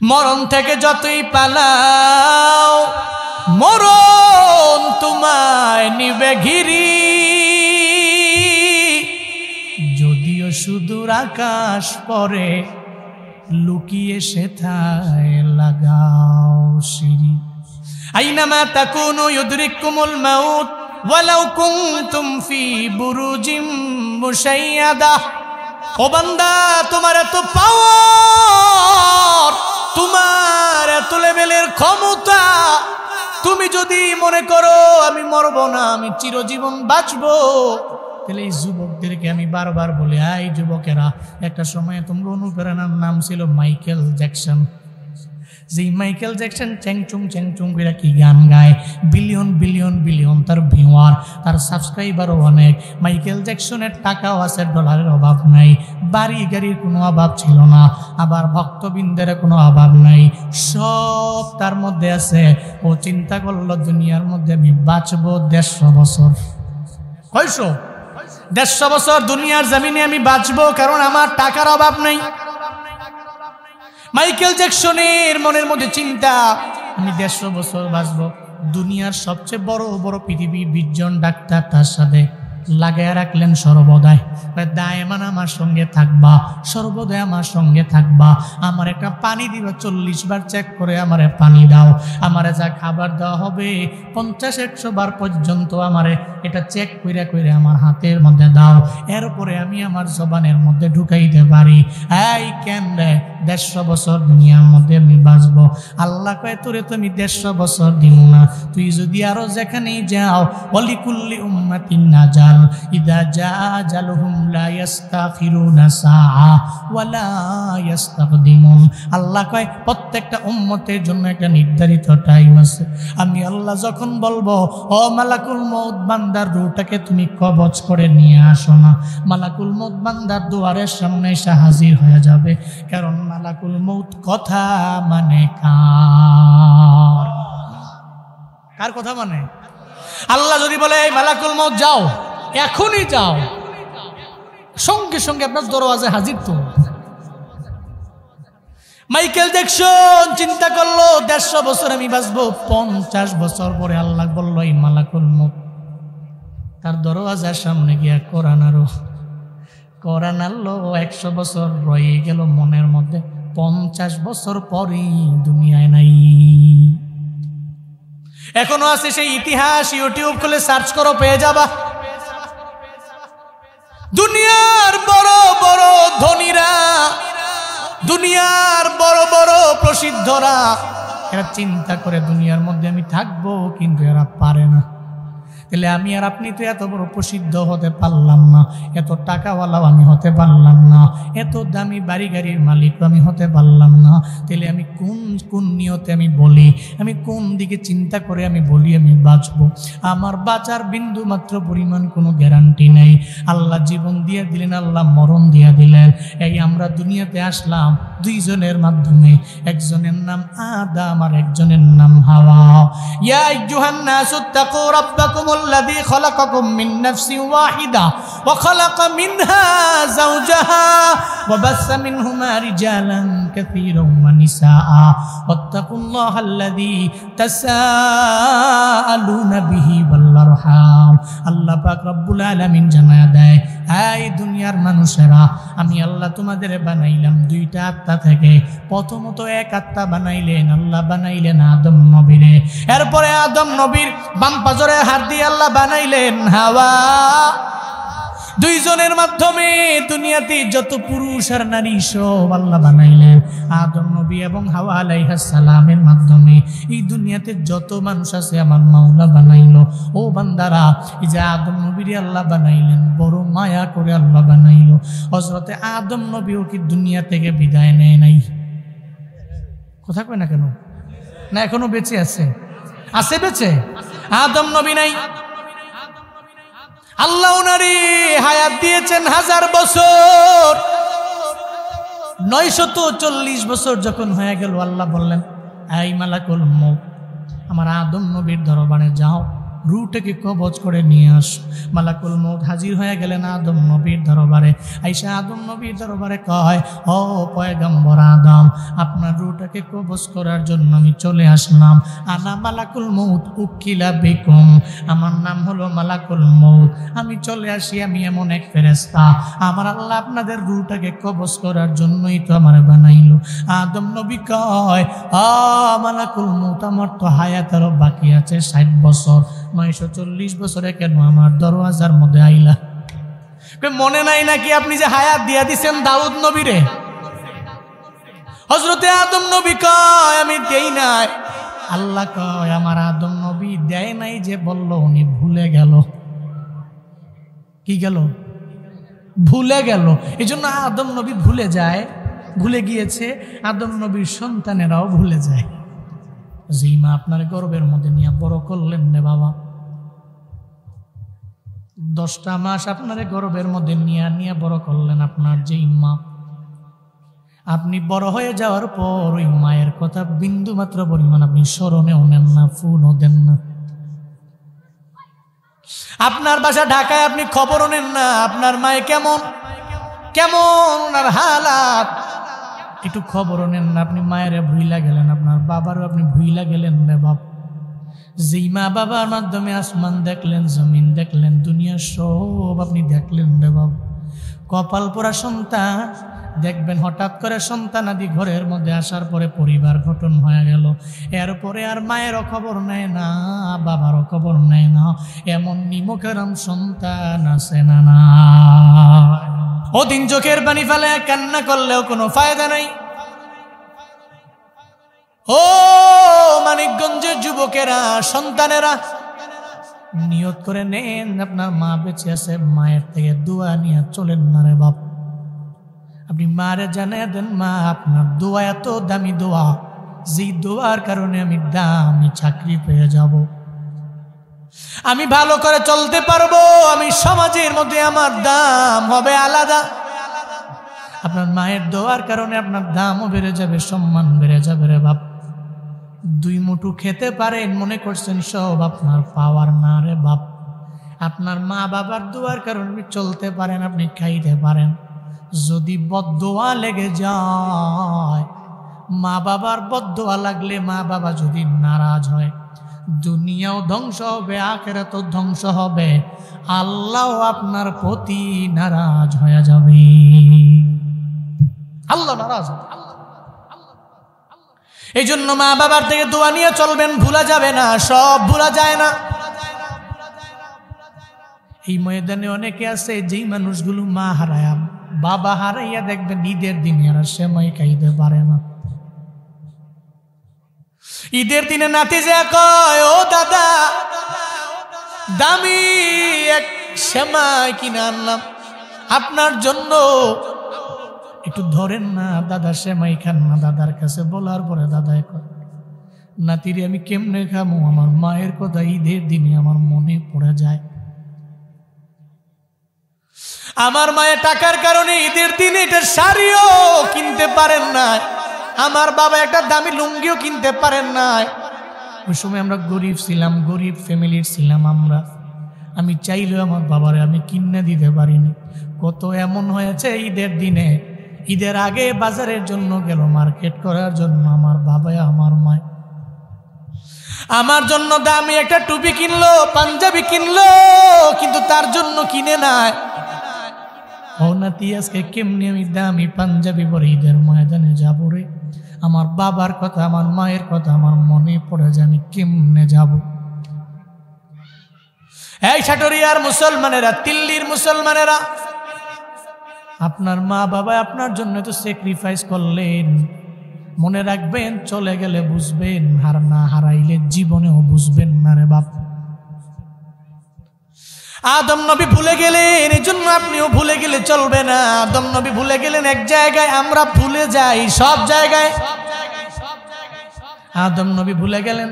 মরণ থেকে যতই পালাও মরণ তোমায় নিবে ঘিরি, যদিও সুদূর আকাশ পরে লুকিয়ে সেথায় লাগাও সিঁড়ি। আইনামা তাকুনু ইউদরিকুমুল মাউত ওয়ালাউ কুনতুম ফি বুরুজিম মুশাইয়াদা। ও বান্দা, তোমার এত পাওয়ার, তোমার এত লেভেলের ক্ষমতা, তুমি যদি মনে করো আমি মরব না, আমি চিরজীবন বাঁচবো, তাহলে এই যুবকদেরকে আমি বারবার বলি, এই যুবকেরা, একটা সময় তোমরা অনুপ্রেরণার নাম ছিল মাইকেল জ্যাকসন। যেই মাইকেল জ্যাকসন চ্যাংচুং করে কি গান গায়, বিলিয়ন বিলিয়ন বিলিয়ন তার ভিউয়ার, তার সাবস্ক্রাইবারও অনেক। মাইকেল জ্যাকসনের টাকাও আছে, ডলারের অভাব নাই, বাড়ি গাড়ির কোনো অভাব ছিল না, আবার ভক্তবৃন্দের কোনো অভাব নাই, সব তার মধ্যে আছে। ও চিন্তা করলো দুনিয়ার মধ্যে আমি বাঁচবো 150 বছর। কয়শো? 150 বছর দুনিয়ার জমিনে আমি বাঁচবো, কারণ আমার টাকার অভাব নেই। মাইকেল জ্যাকসনের মনের মধ্যে চিন্তা, আমি 150 বছর বাঁচবো। দুনিয়ার সবচেয়ে বড় বড় পৃথিবীর 20 জন ডাক্তার তার সাথে লাগাইয়া রাখলেন সর্বদাই, দায়মান আমার সঙ্গে থাকবা, সর্বদাই আমার সঙ্গে থাকবা, আমার একটা পানি দিবা, 40 বার চেক করে আমারে পানি দাও, আমারে যা খাবার দেওয়া হবে 50-100 বার পর্যন্ত আমারে এটা চেক কইরা কইরা আমার হাতের মধ্যে দাও, এরপরে আমি আমার জবানের মধ্যে ঢুকাইতে পারি। এই কেন রে, 150 বছর দুনিয়ার মধ্যে আমি বাঁচবো। আল্লাহ কয়, তোরে তো আমি 150 বছর দিব না, তুই যদি আরো যেখানেই যাও, ওয়ালিকুল্লি উম্মাতিন নাজাল ইদা জা আজালুহুম লা ইস্তাখিরুনা সাআ ওয়া লা ইস্তাকদিমুন। আল্লাহ কয়, প্রত্যেকটা উম্মতের জন্য একটা নির্ধারিত টাইম আছে। আমি আল্লাহ যখন বলবো, ও মালাকুল মউত, বান্দার রূহটাকে তুমি কবজ করে নিয়ে আসো না, মালাকুল মউত বান্দার দুয়ারের সামনে এসে হাজির হয়ে যাবে। কারণ মালাকুল মউত কথা মানে কার কথা মানে? আল্লাহ যদি বলে, এই মালাকুল মউত যাও, এখনই যাও, সঙ্গে সঙ্গে আপনার দরওয়াজায় হাজির। তো মাইকেল জ্যাকসন চিন্তা করলো 150 বছর আমি বাঁচবো। 50 বছর পরে আল্লাহ বললো, এই মালাকুল মউত তার দরওয়াজার সামনে গিয়া কোরআন আনলো। 100 বছর রয়ে গেল মনের মধ্যে, 50 বছর পরেই দুনিয়ায় নাই। এখনো আছে সেই ইতিহাস, ইউটিউব খুলে সার্চ করো, পেয়ে যাবা। দুনিয়ার বড় বড় ধনীরা, দুনিয়ার বড় বড় প্রসিদ্ধরা, এরা চিন্তা করে দুনিয়ার মধ্যে আমি থাকবো, কিন্তু এরা পারে না। তাহলে আমি আর আপনি তো এত বড় প্রসিদ্ধ হতে পারলাম না, এত টাকাওয়ালাও আমি হতে পারলাম না, এত দামি বাড়ি গাড়ির মালিকও আমি হতে পারলাম না। তাহলে আমি কোন নিয়তে আমি বলি, আমি কোন দিকে চিন্তা করে আমি বলি আমি বাঁচবো? আমার বাঁচার বিন্দু মাত্র পরিমাণ কোনো গ্যারান্টি নেই। আল্লাহ জীবন দিয়ে দিলেন, আল্লাহ মরণ দিয়ে দিলেন। এই আমরা দুনিয়াতে আসলাম 2 জনের মাধ্যমে, একজনের নাম আদম আর একজনের নাম হাওয়া। ইয়া আইয়ুহান নাসু তাকু রাব্বাকুম الذي خلقكم من نفس واحدة وخلق منها زوجها وبث منهما رجالا كثيرا ونساء واتقوا الله الذي تساءلون به والأرحام। আল্লাহ পাক রব্বুল আলামিন জানায়া দেয়, এই দুনিয়ার মানুষেরা, আমি আল্লাহ তোমাদের বানাইলাম 2টা আত্মা থেকে। প্রথমত এক আত্মা বানাইলেন, আল্লাহ বানাইলেন আদম নবীরে। এরপরে আদম নবীর বাম পাজরে হাত দিয়ে আল্লাহ বানাইলেন হাওয়া। 2 জনের মাধ্যমে দুনিয়াতে যত পুরুষ আর নারী সব আল্লাহ বানাইলেন আদম নবী এবং হাওয়া আলাইহিস সালামের মাধ্যমে। এই দুনিয়াতে যত মানুষ আছে আমার মাওলা বানাইলো। ও বান্দারা, এই যে আদম নবীরে আল্লাহ বানাইলেন, বড় মায়া করে আল্লাহ বানাইলো। হযরতে আদম নবীও কি দুনিয়া থেকে বিদায় নেয় নাই? কথা কয় না কেন? না এখনো বেঁচে আছে? আছে বেঁচে? আদম নবী নাই? আল্লাহ উনারে হায়াত দিয়েছেন 1000 বছর। 940 বছর যখন হয়ে গেল, আল্লাহ বললেন, এই মালাকুল মউত, আমার আদম নবীর দরবারে যাও, রুটাকে কবজ করে নিয়ে আস। মালাকুল মউত হাজির হয়ে গেলেন আদম নবীর দরবারে। আইসা আদম নবীর দরবারে কয়, ও পয়গম্বর আদম, আপনার রুটাকে কবজ করার জন্য আমি চলে আসলাম। আনা মালাকুল মউত উকিলা বিকুম, আমার নাম হলো মালাকুল মউত। আমি চলে আসি, আমি এমন এক ফেরেশতা, আমার আল্লাহ আপনাদের রুটাকে কবজ করার জন্যই তো আমার বানাইলো। আদম নবী কয়, মালাকুল মউত, আমার তো হায়াত আরো বাকি আছে 60 বছর, 940 বছরে কেন আমার দরওয়াজার মধ্যে আইলা? মনে নাই নাকি আপনি যে হায়াত দিয়া দিছেন দাউদ নবীরে? হযরতে আদম নবী কয়, আমি দেই নাই। আল্লাহ কয়, আমার আদম নবী দেয় নাই যে বলল, উনি ভুলে গেল। কি গেল? ভুলে গেল। এই জন্য আদম নবী ভুলে যায়, ভুলে গিয়েছে, আদম নবীর সন্তানেরাও ভুলে যায়। যেই মা আপনার গর্বের মধ্যে নিয়ে বড় করলেন রে বাবা, 10টা মাস আপনার গর্বের মধ্যে নিয়ে বড় করলেন, আপনার যেই মা, আপনি বড় হয়ে যাওয়ার পর ওই মায়ের কথা বিন্দু মাত্র পরিমাণ আপনি স্মরণেও নেন না, ফোনও দেন না। আপনার বাসা ঢাকায়, আপনি খবরও নেন না আপনার মায়ে কেমন কেমন আর হালাত, একটু খবরও নেন না। আপনি মায়ের ভুইলা গেলেন, আপনার বাবারও আপনি ভুইলা গেলেন রে বাপ। যেই মা বাবার মাধ্যমে আসমান দেখলেন, জমিন দেখলেন, দুনিয়া সব আপনি দেখলেন রে বাপ। কপাল পোড়া সন্তান দেখবেন, হঠাৎ করে সন্তান আদি ঘরের মধ্যে আসার পরে পরিবার গঠন হয়ে গেল, এরপরে আর মায়েরও খবর নেয় না, বাবারও খবর নেয় না, এমন নিমুখেরাম সন্তান আছে না? না, ওদিন চোখের পানি ফেলে কান্না করলেও কোনো ফায়দা নাই। ও মানিকগঞ্জের যুবকেরা, সন্তানেরা, নিয়ত করে নেন আপনার মা বেঁচে আছে, মায়ের থেকে দোয়া নিয়ে চলেন না রে বাপ। আপনি মারে জানিয়ে দেন, মা আপনার দোয়া এত দামি দোয়া, যে দোয়ার কারণে আমি দামি চাকরি পেয়ে যাব, আমি ভালো করে চলতে পারবো, আমি সমাজের মধ্যে আমার দাম হবে আলাদা। আপনার মায়ের দোয়ার কারণে আপনার দামও বেড়ে যাবে, সম্মান বেড়ে যাবে রে বাপ। 2 মুঠো খেতে পারেন মনে করছেন সব আপনার পাওয়ার না রে বাপ। আপনার মা বাবার দোয়ার কারণে চলতে পারেন, আপনি খাইতে পারেন। যদি বদদোয়া লেগে যায়, মা বাবার বদদোয়া লাগলে, মা বাবা যদি নারাজ হয়, দুনিয়াও ধ্বংস হবে, আখিরাতও ধ্বংস হবে, আল্লাহ আপনার প্রতি নারাজ হয়ে যাবে। আল্লাহ নারাজ। এই জন্য মা বাবার থেকে দোয়া নিয়ে চলবেন, ভুলা যাবে না, সব ভুলা যায় না। এই ময়দানে অনেকে আছে যেই মানুষগুলো মা হারায়, বাবা হারাইয়া দেখবেন ঈদের দিনে আর সেমাই খাইতে পারে না। ঈদের দিনে নাতি যা কয়, ও দাদা দামি এক সেমাই কিনে আনলাম আপনার জন্য, একটু ধরেন না দাদা, সেমাই খান না। দাদার কাছে বলার পরে দাদাই কয়, নাতিরে আমি কেমনে খামো, আমার মায়ের কথা ঈদের দিনে আমার মনে পড়ে যায়। আমার মায়ের টাকার কারণে ঈদের দিনে এটা শাড়িও কিনতে পারেন না, আমার বাবা একটা দামি লুঙ্গিও কিনতে পারেন না। ওই সময় আমরা গরিব ছিলাম, গরিব ফ্যামিলির ছিলাম আমরা, আমি চাইলেও আমার বাবারে আমি কিনে দিতে পারিনি। কত এমন হয়েছে ঈদের দিনে, ঈদের আগে বাজারের জন্য গেল, মার্কেট করার জন্য, আমার বাবা আমার মা আমার জন্য দামি একটা টুপি কিনলো, পাঞ্জাবি কিনলো, কিন্তু তার জন্য কিনে নাই। ও নাতি আজকে কেমনি আমি দামি পাঞ্জাবি পরে ঈদের ময়দানে যাবো রে, আমার বাবার কথা, আমার মায়ের কথা আমার মনে পড়ে যে আমি কেমনে যাব। এই সাটরিয়ার মুসলমানেরা, দিল্লির মুসলমানেরা, আপনার মা বাবা আপনার জন্য তো স্যাক্রিফাইস করলেন, মনে রাখবেন, চলে গেলে বুঝবেন, হার না হারাইলে জীবনেও বুঝবেন না রে বাপ। আদম নবী ভুলে গেলেন, এই জন্য আপনিও ভুলে গেলে চলবে না। আদম নবী ভুলে গেলেন এক জায়গায়, আমরা ভুলে যাই সব জায়গায়। আদম নবী ভুলে গেলেন,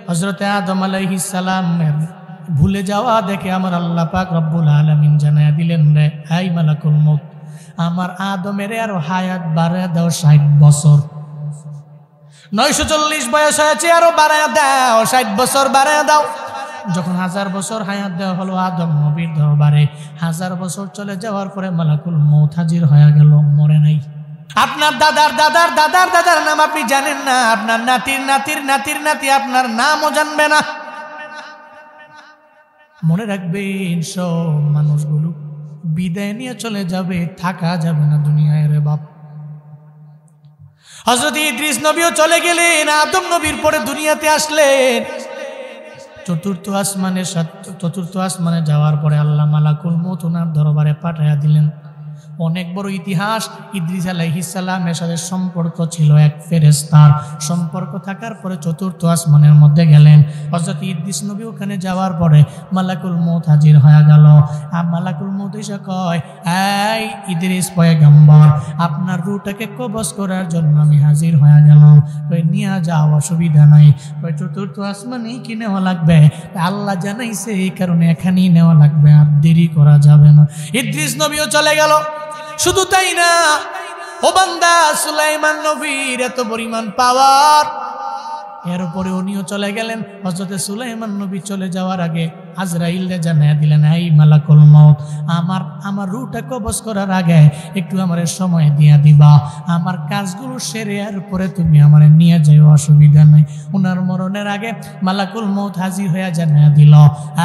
হযরতে আদম আলাইহিস সালাম ভুলে যাওয়া দেখে আমার আল্লাহ পাক রব্বুল আলামিন জানায়া দিলেন, রে হাই মালাকুল মউত, আমার আদমের আরো হায়াত বাড়ায় দাও 60 বছর। 940 বয়স হয়েছে, আরো বাড়ায় দাও, 60 বছর বাড়ায় দাও। যখন 1000 বছর হায়াত দেওয়া হলো আদম নবীর দরবারে, 1000 বছর চলে যাওয়ার পরে মালাকুল মউত হাজির হয়ে গেল, মরে নাই। আপনার দাদার দাদার দাদার দাদার নাম আপনি জানেন না, আপনার নাতির নাতির নাতির নাতি আপনার নামও জানবে না। মনে রাখবেন সব মানুষগুলো বিদায় নিয়ে চলে যাবে, থাকা যাবে না দুনিয়ায় রে বাপ। হযরত ইদ্রিস নবীও চলে গেলেন, আদম নবীর পরে দুনিয়াতে আসলেন। চতুর্থ আসমানে যাওয়ার পরে আল্লাহ মালাকুল মউত ওনার দরবারে পাঠাইয়া দিলেন। অনেক বড় ইতিহাস। ইদ্রিস আলাইহিস সালামের সাথে সম্পর্ক ছিল এক ফেরেশতার, সম্পর্ক থাকার পরে চতুর্থ আসমানের মধ্যে গেলেন। হযরত ইদ্রিস নবী ওখানে যাওয়ার পরে মালাকুল মউত হাজির হয়ে গেল। আর মালাকুল মউত এসে কয়, এই ইদ্রিস পয়গম্বর, আপনার রূহটাকে কবজ করার জন্য আমি হাজির হয়ে গেলাম, কই নিয়ে যাও, অসুবিধা নাই। কই চতুর্থ আসমানেই কি নেওয়া লাগবে? আল্লাহ জানাইছে এই কারণে এখানেই নেওয়া লাগবে, আর দেরি করা যাবে না। ইদ্রিস নবীও চলে গেল। শুধু তাই না, ও বান্দা, সুলাইমান নবীর এত পরিমাণ পাওয়ার, এর উপরে উনিও চলে গেলেন। হযরত সুলাইমান নবী চলে যাওয়ার আগে আজরাইলকে জানিয়ে দিলেন, এই মালাকুল মউত, আমার রূহটা কবজ করার আগে একটু আমার সময় দিয়া দিবা, আমার কাজগুলো সেরে আর পরে তুমি আমারে নিয়ে যাও, অসুবিধা নাই। উনার মরণের আগে মালাকুল মউত হাজির হয়ে জানিয়ে দিল,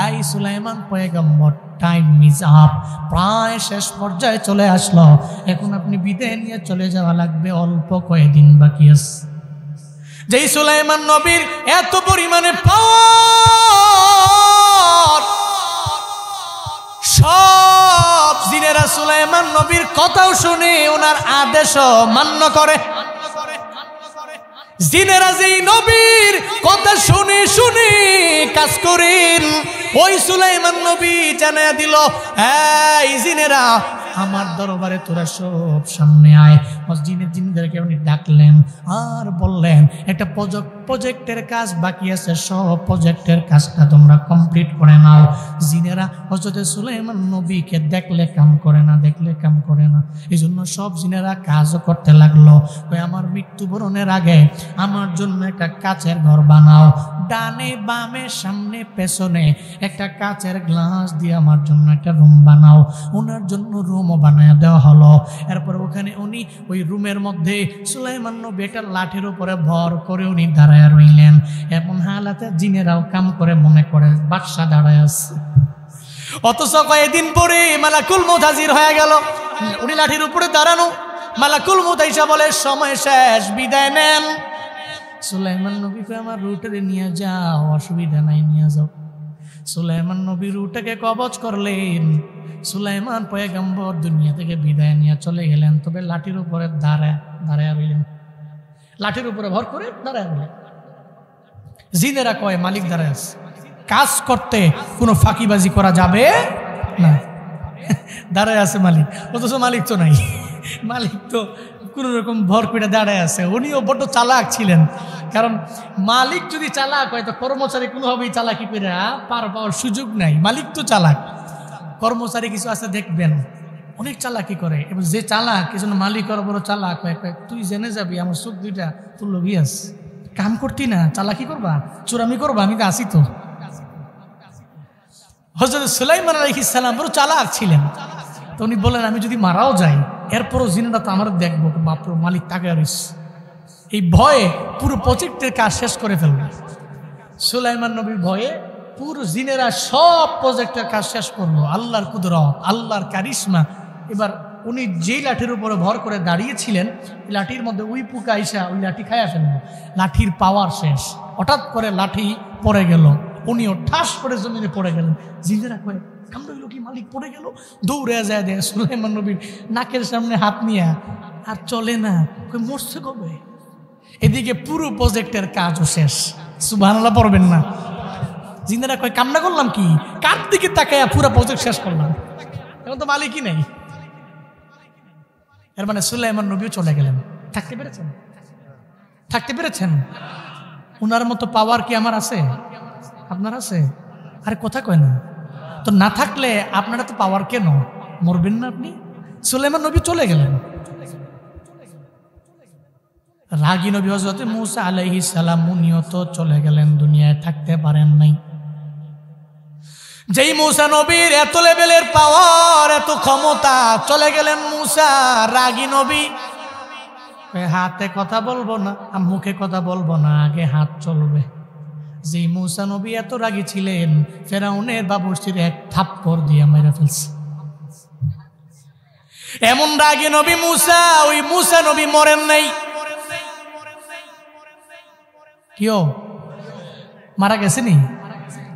এই সুলাইমান পয়গম্বর, টাইম ইজ আপ, প্রায় শেষ পর্যায়ে চলে আসলো, এখন আপনি বিদায় নিয়ে চলে যাওয়া লাগবে, অল্প কয়েকদিন বাকি আছে। যেই সুলাইমান নবীর এত পরিমাণে পাওয়ার, সব জিনেরা সুলাইমান নবীর কথাও শুনে ওনার আদেশও মান্য করে। জিনেরা যেই নবীর কথা শুনে শুনে কাজ করেন, ওই সুলাইমান নবী জানায়া দিল, এই জিনেরা, আমার দরবারে তোরা সব সামনে আয়। জিনদেরকে উনি ডাকলেন আর বললেন, একটা প্রজেক্টের কাজ বাকি আছে, সব প্রজেক্টের কাজটা তোমরা কমপ্লিট করে নাও। জিনেরা হযরত সুলাইমান নবীকে দেখলে কাম করে না, দেখলে কাম করে না, এই জন্য সব জিনেরা কাজও করতে লাগলো। আমার মৃত্যুবরণের আগে আমার জন্য একটা কাচের ঘর বানাও, ডানে বামে সামনে পেছনে একটা কাচের গ্লাস দিয়ে আমার জন্য একটা রুম বানাও। ওনার জন্য রুমও বানায় দেওয়া হলো। এরপর ওখানে উনি ওই রুমের মধ্যে সুলাইমান নবী একটা লাঠির উপরে ভর করে উনি দাঁড়ায় রইলেন। এমন হালাতে জিনেরাও কাম করে মনে করে বাদশা দাঁড়ায় আছে। অথচ কয়েকদিন পরে মালাকুল মউত হাজির হয়ে গেল। উনি লাঠির উপরে দাঁড়ানো, মালাকুল মউত আইসা বলে, সময় শেষ, বিদায় নেন। সুলাইমান নবীকে আমার রুটে নিয়ে যাও, অসুবিধা নাই, নিয়ে যাও। সুলাইমান নবী রুটাকে কবজ করলেন। সুলাইমান পয়গম্বর দুনিয়া থেকে বিদায় নিয়ে চলে গেলেন, তবে লাঠির উপরে দাঁড়ায় রইলেন, লাঠির উপরে ভর করে দাঁড়ায় রইলেন। জিনেরা কয়, মালিক দাঁড়ায় আছে, কাজ করতে কোনো ফাঁকিবাজি করা যাবে না। দাঁড়ায় আছে মালিক, অথচ মালিক তো নাই, মালিক তো কোন রকম ভর করে দাঁড়ায় আছে। উনিও বড্ড চালাক ছিলেন, কারণ মালিক যদি চালাক হয় তো কর্মচারী কোনোভাবেই চালাকি করে পার পাওয়ার সুযোগ নাই। মালিক তো চালাক, কর্মচারী কিছু আছে দেখবেন অনেক চালাকি করে, এবং যে চালাক এজন্য মালিক আর বড় চালাক হয়, তুই জেনে যাবি আমার চোখ দুইটা তোর লবিয়াস, কাম করতি না, চালাকি করবা, চোরামি করবা, আমি তো আসি তো। হযরত সুলাইমান আলাইহিস সালাম বড় চালাক ছিলেন। তো উনি বলেন, আমি যদি মারাও যাই এরপরও জিনেরা তো আমার দেখবো, বাপরে মালিক তাকে আরিস, এই ভয়ে পুরো প্রজেক্টের কাজ শেষ করে ফেলবে। সুলাইমান নবীর ভয়ে পুরো জিনেরা সব প্রজেক্টের কাজ শেষ করলো। আল্লাহর কুদরত, আল্লাহর কারিশমা। এবার উনি যেই লাঠির উপরে ভর করে দাঁড়িয়েছিলেন, লাঠির মধ্যে উই পোকা আইসা ওই লাঠি খাইয়া ফেললো। লাঠির পাওয়ার শেষ, হঠাৎ করে লাঠি পড়ে গেল, উনিও ঠাস করে জমিনে পড়ে গেলেন। জিনেরা কয়ে, কামড় কি মালিক পড়ে গেল? দৌড়ে যায় দেয় সুলাইমান নবীর নাকের সামনে হাত নিয়ে, আর চলে না, মরছে কবে। এদিকে পুরো প্রজেক্টের কাজও শেষ। সুবহানাল্লাহ পড়বেন না? জিনেরা কয়, কামনা করলাম কি, কার দিকে তাকায়া পুরো প্রজেক্ট শেষ করলাম, এখন তো মালিকই নেই। এর মানে সুলাইমান নবীও চলে গেলেন। থাকতে পেরেছেন? থাকতে পেরেছেন? ওনার মতো পাওয়ার কি আমার আছে? আপনার আছে? আরে কথা কয় না তো, না থাকলে আপনারা তো পাওয়ার কেন, মরবেন না আপনি? সুলাইমান নবী চলে গেলেন। রাগী নবী হযরত মূসা আলাইহিস সালাম উনিও তো চলে গেলেন, দুনিয়ায় থাকতে পারেন নাই। যেই মুসা নবীর এত লেভেলের পাওয়ার, এত ক্ষমতা, চলে গেলেন মুসা রাগী নবী। হাতে কথা বলবো না, মুখে কথা বলবো না, আগে হাত চলবে। যে মুসা নবী এত রাগী ছিলেন, ফেরাউনের বাবুর্চির এক থাপ্পড় দিয়ে মেরে ফেলছে। এমন রাগী নবী মুসা, ওই মুসা নবী মরেন নাই, কেউ মারা গেছেনি।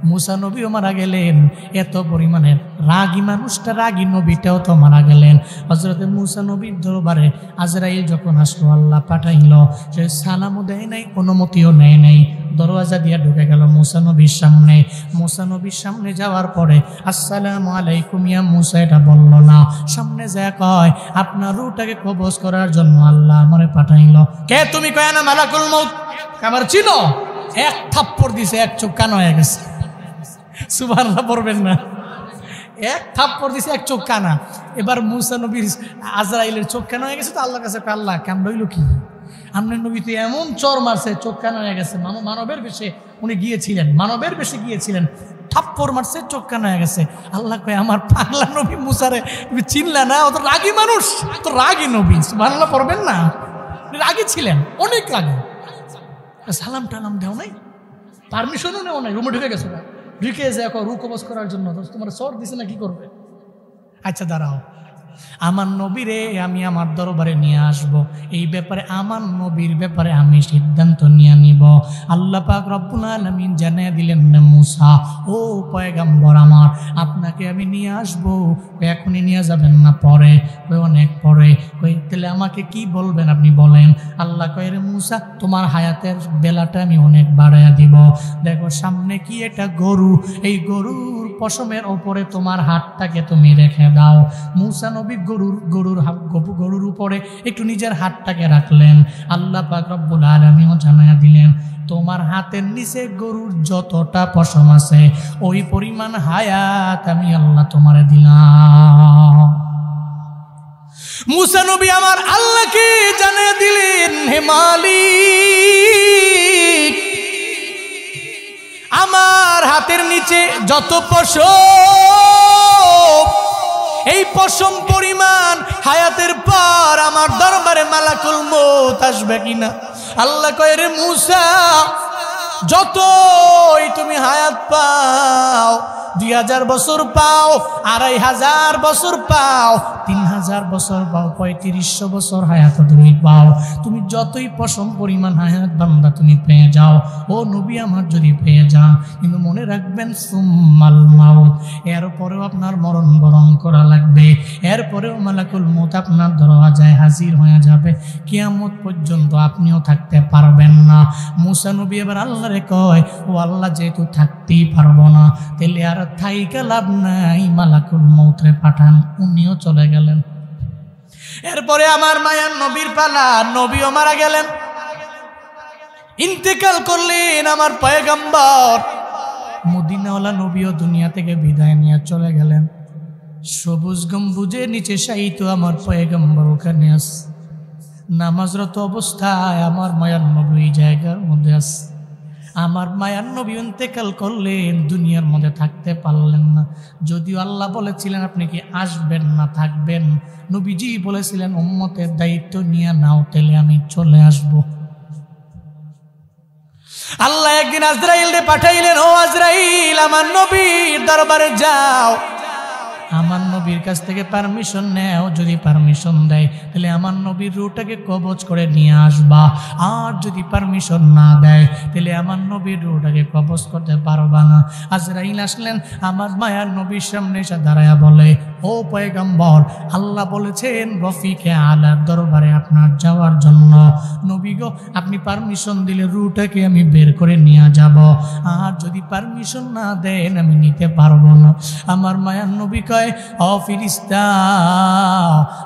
মুসা নবীও মারা গেলেন, এত পরিমাণের রাগী মানুষটা, রাগী নবীটাও তো মারা গেলেন। হযরতে মুসা নবীর দরবারে আজরাইল যখন আসলো, আল্লাহ পাঠাইল, সে সালামও দেয় নাই, অনুমতিও নেয় নাই, দরওয়াজা দিয়ে ঢুকে গেল মুসা নবীর সামনে। মুসা নবীর সামনে যাওয়ার পরে আসসালামু আলাইকুম ইয়া মুসা এটা বলল না, সামনে যা কয় আপনার রূহটাকে কবজ করার জন্য আল্লাহ আমারে পাঠাইল। কে তুমি? কয় না মালাকুল মউত। আমার চিনো? এক থাপ্পড় দিছে, এক চোখ কানা হয়ে গেছে। সুবহানাল্লাহ পড়বেন না? এক থাপ্পড় দিছে, এক চোখ কানা। এবার মুসা নবীর আজরাইলের চোখ কানা হয়ে গেছে, তো আল্লাহর কাছে আল্লাহ কামড় হইল কি? আপনার নবী তো এমন চর মারছে, চোখ কানা হয়ে গেছে। মানবের বেশে উনি গিয়েছিলেন, মানবের বেশে গিয়েছিলেন, থাপ্পড় মারছে, চোখ কানা হয়ে গেছে। আল্লাহ কয় আমার পাগলা নবী মুসারে তুমি চিনলা না? ও তো রাগী মানুষ, তো রাগী নবী। সুবহানাল্লাহ পড়বেন না? রাগী ছিলেন, অনেক রাগী। সালাম টালাম দেও নাই, পারমিশনও নেও নাই, রুমে ঢুকে গেছো না, ঢুকে যায় রু কবজ করার জন্য। তোমার সর দিছে না, কি করবে? আচ্ছা দাঁড়াও, আমার নবীরে আমি আমার দরবারে নিয়ে আসব, এই ব্যাপারে আমার নবীর ব্যাপারে আমি সিদ্ধান্ত নিয়ে নিব। আল্লাহ পাক রব্বুল আলামিন জানিয়ে দিলেন না মুসা, ও পয়গম্বর আমার, আপনাকে আমি নিয়ে আসব, এখনই নিয়ে যাবেন না, পরে, অনেক পরে। তাহলে আমাকে কি বলবেন আপনি বলেন। আল্লাহ কয় রে মুসা, তোমার হায়াতের বেলাটা আমি অনেক বাড়াইয়া দিব। দেখো সামনে কি এটা গরু, এই গরুর পশমের ওপরে তোমার হাতটাকে তুমি রেখে দাও। মুসা নবী গরুর উপরে একটু নিজের হাতটাকে রাখলেন। আল্লাহ পাক রব্বুল আলামিন জানায়া দিলেন, তোমার হাতের নিচে গরুর যতটা পশম আছে ওই পরিমাণ হায়াত আমি আল্লাহ তোমারে দিলাম। মুসা নবী আমার আল্লাহকে জানিয়ে দিলেন, হে মালিক, আমার হাতের নিচে যত পশম, এই পশম পরিমাণ হায়াতের পর আমার দরবারে মালাকুল মউত আসবে কিনা। আল্লাহ কয় রে মুসা, যতই তুমি হায়াত পাও, 2000 বছর পাও, 2500 বছর পাও, 3000 বছর পাও, 3500 বছর হায়াত তুমি পাও, তুমি যতই পশম পরিমাণ হায়াত বান্দা তুমি পেয়ে যাও, ও নবী আমার যদি পেয়ে যান, কিন্তু মনে রাখবেন সুম্মাল মাউত, এরপরেও আপনার মরণ বরণ করা লাগবে, এরপরেও মালাকুল মউত আপনার দরওয়াজায় হাজির হয়ে যাবে, কিয়ামত পর্যন্ত আপনিও থাকতে পারবেন না। মুসা নবী এবার আল্লাহরে কয়, ও আল্লাহ, যেহেতু থাকতেই পারবো না, তাহলে আর থাইকা লাভ নাই, মালাকুল মউতরে পাঠান। উনিও চলে গেলেন। এরপরে আমার মায়ার নবীর পালা, নবীও মারা গেলেন, ইন্তেকাল করলেন আমার পয়গম্বর। মদিনাওয়ালা নবীও দুনিয়া থেকে বিদায় নিয়ে চলে গেলেন। সবুজ গম্বুজের নিচে শায়িত আমার পয়গম্বর ওখানে আছে, নামাজরত অবস্থায় আমার মায়ার নবী জায়গার মধ্যে আছে। আমার মায়ার নবী ইন্তেকাল করলেন, দুনিয়ার মধ্যে থাকতে পারলেন না। যদিও আল্লাহ বলেছিলেন আপনি কি আসবেন না থাকবেন, নবীজি বলেছিলেন উম্মতের দায়িত্ব নিয়ে নাও, তাহলে আমি চলে আসব। আল্লাহ একদিন আজরাইলকে পাঠাইলেন, ও আজরাইল, আমার নবীর দরবারে যাও, আমার নবীর কাছ থেকে পারমিশন নেও, যদি পারমিশন দেয় তাহলে আমার নবীর রূহটাকে কবজ করে নিয়ে আসবা, আর যদি পারমিশন না দেয় তাহলে আমার নবীর রূহটাকে কবজ করতে পারবা না। আজরাইল আসলেন, আমার মায়ার নবীর সামনে এসে দাঁড়ায়া বলে, ও পয়গম্বর, আল্লাহ বলেছেন রফিকে আলার দরবারে আপনার যাওয়ার জন্য, নবী গো আপনি পারমিশন দিলে রূহটাকে আমি বের করে নিয়ে যাব, আর যদি পারমিশন না দেন আমি নিতে পারবো না। আমার মায়ার নবী কয়, ও ফেরেশতা,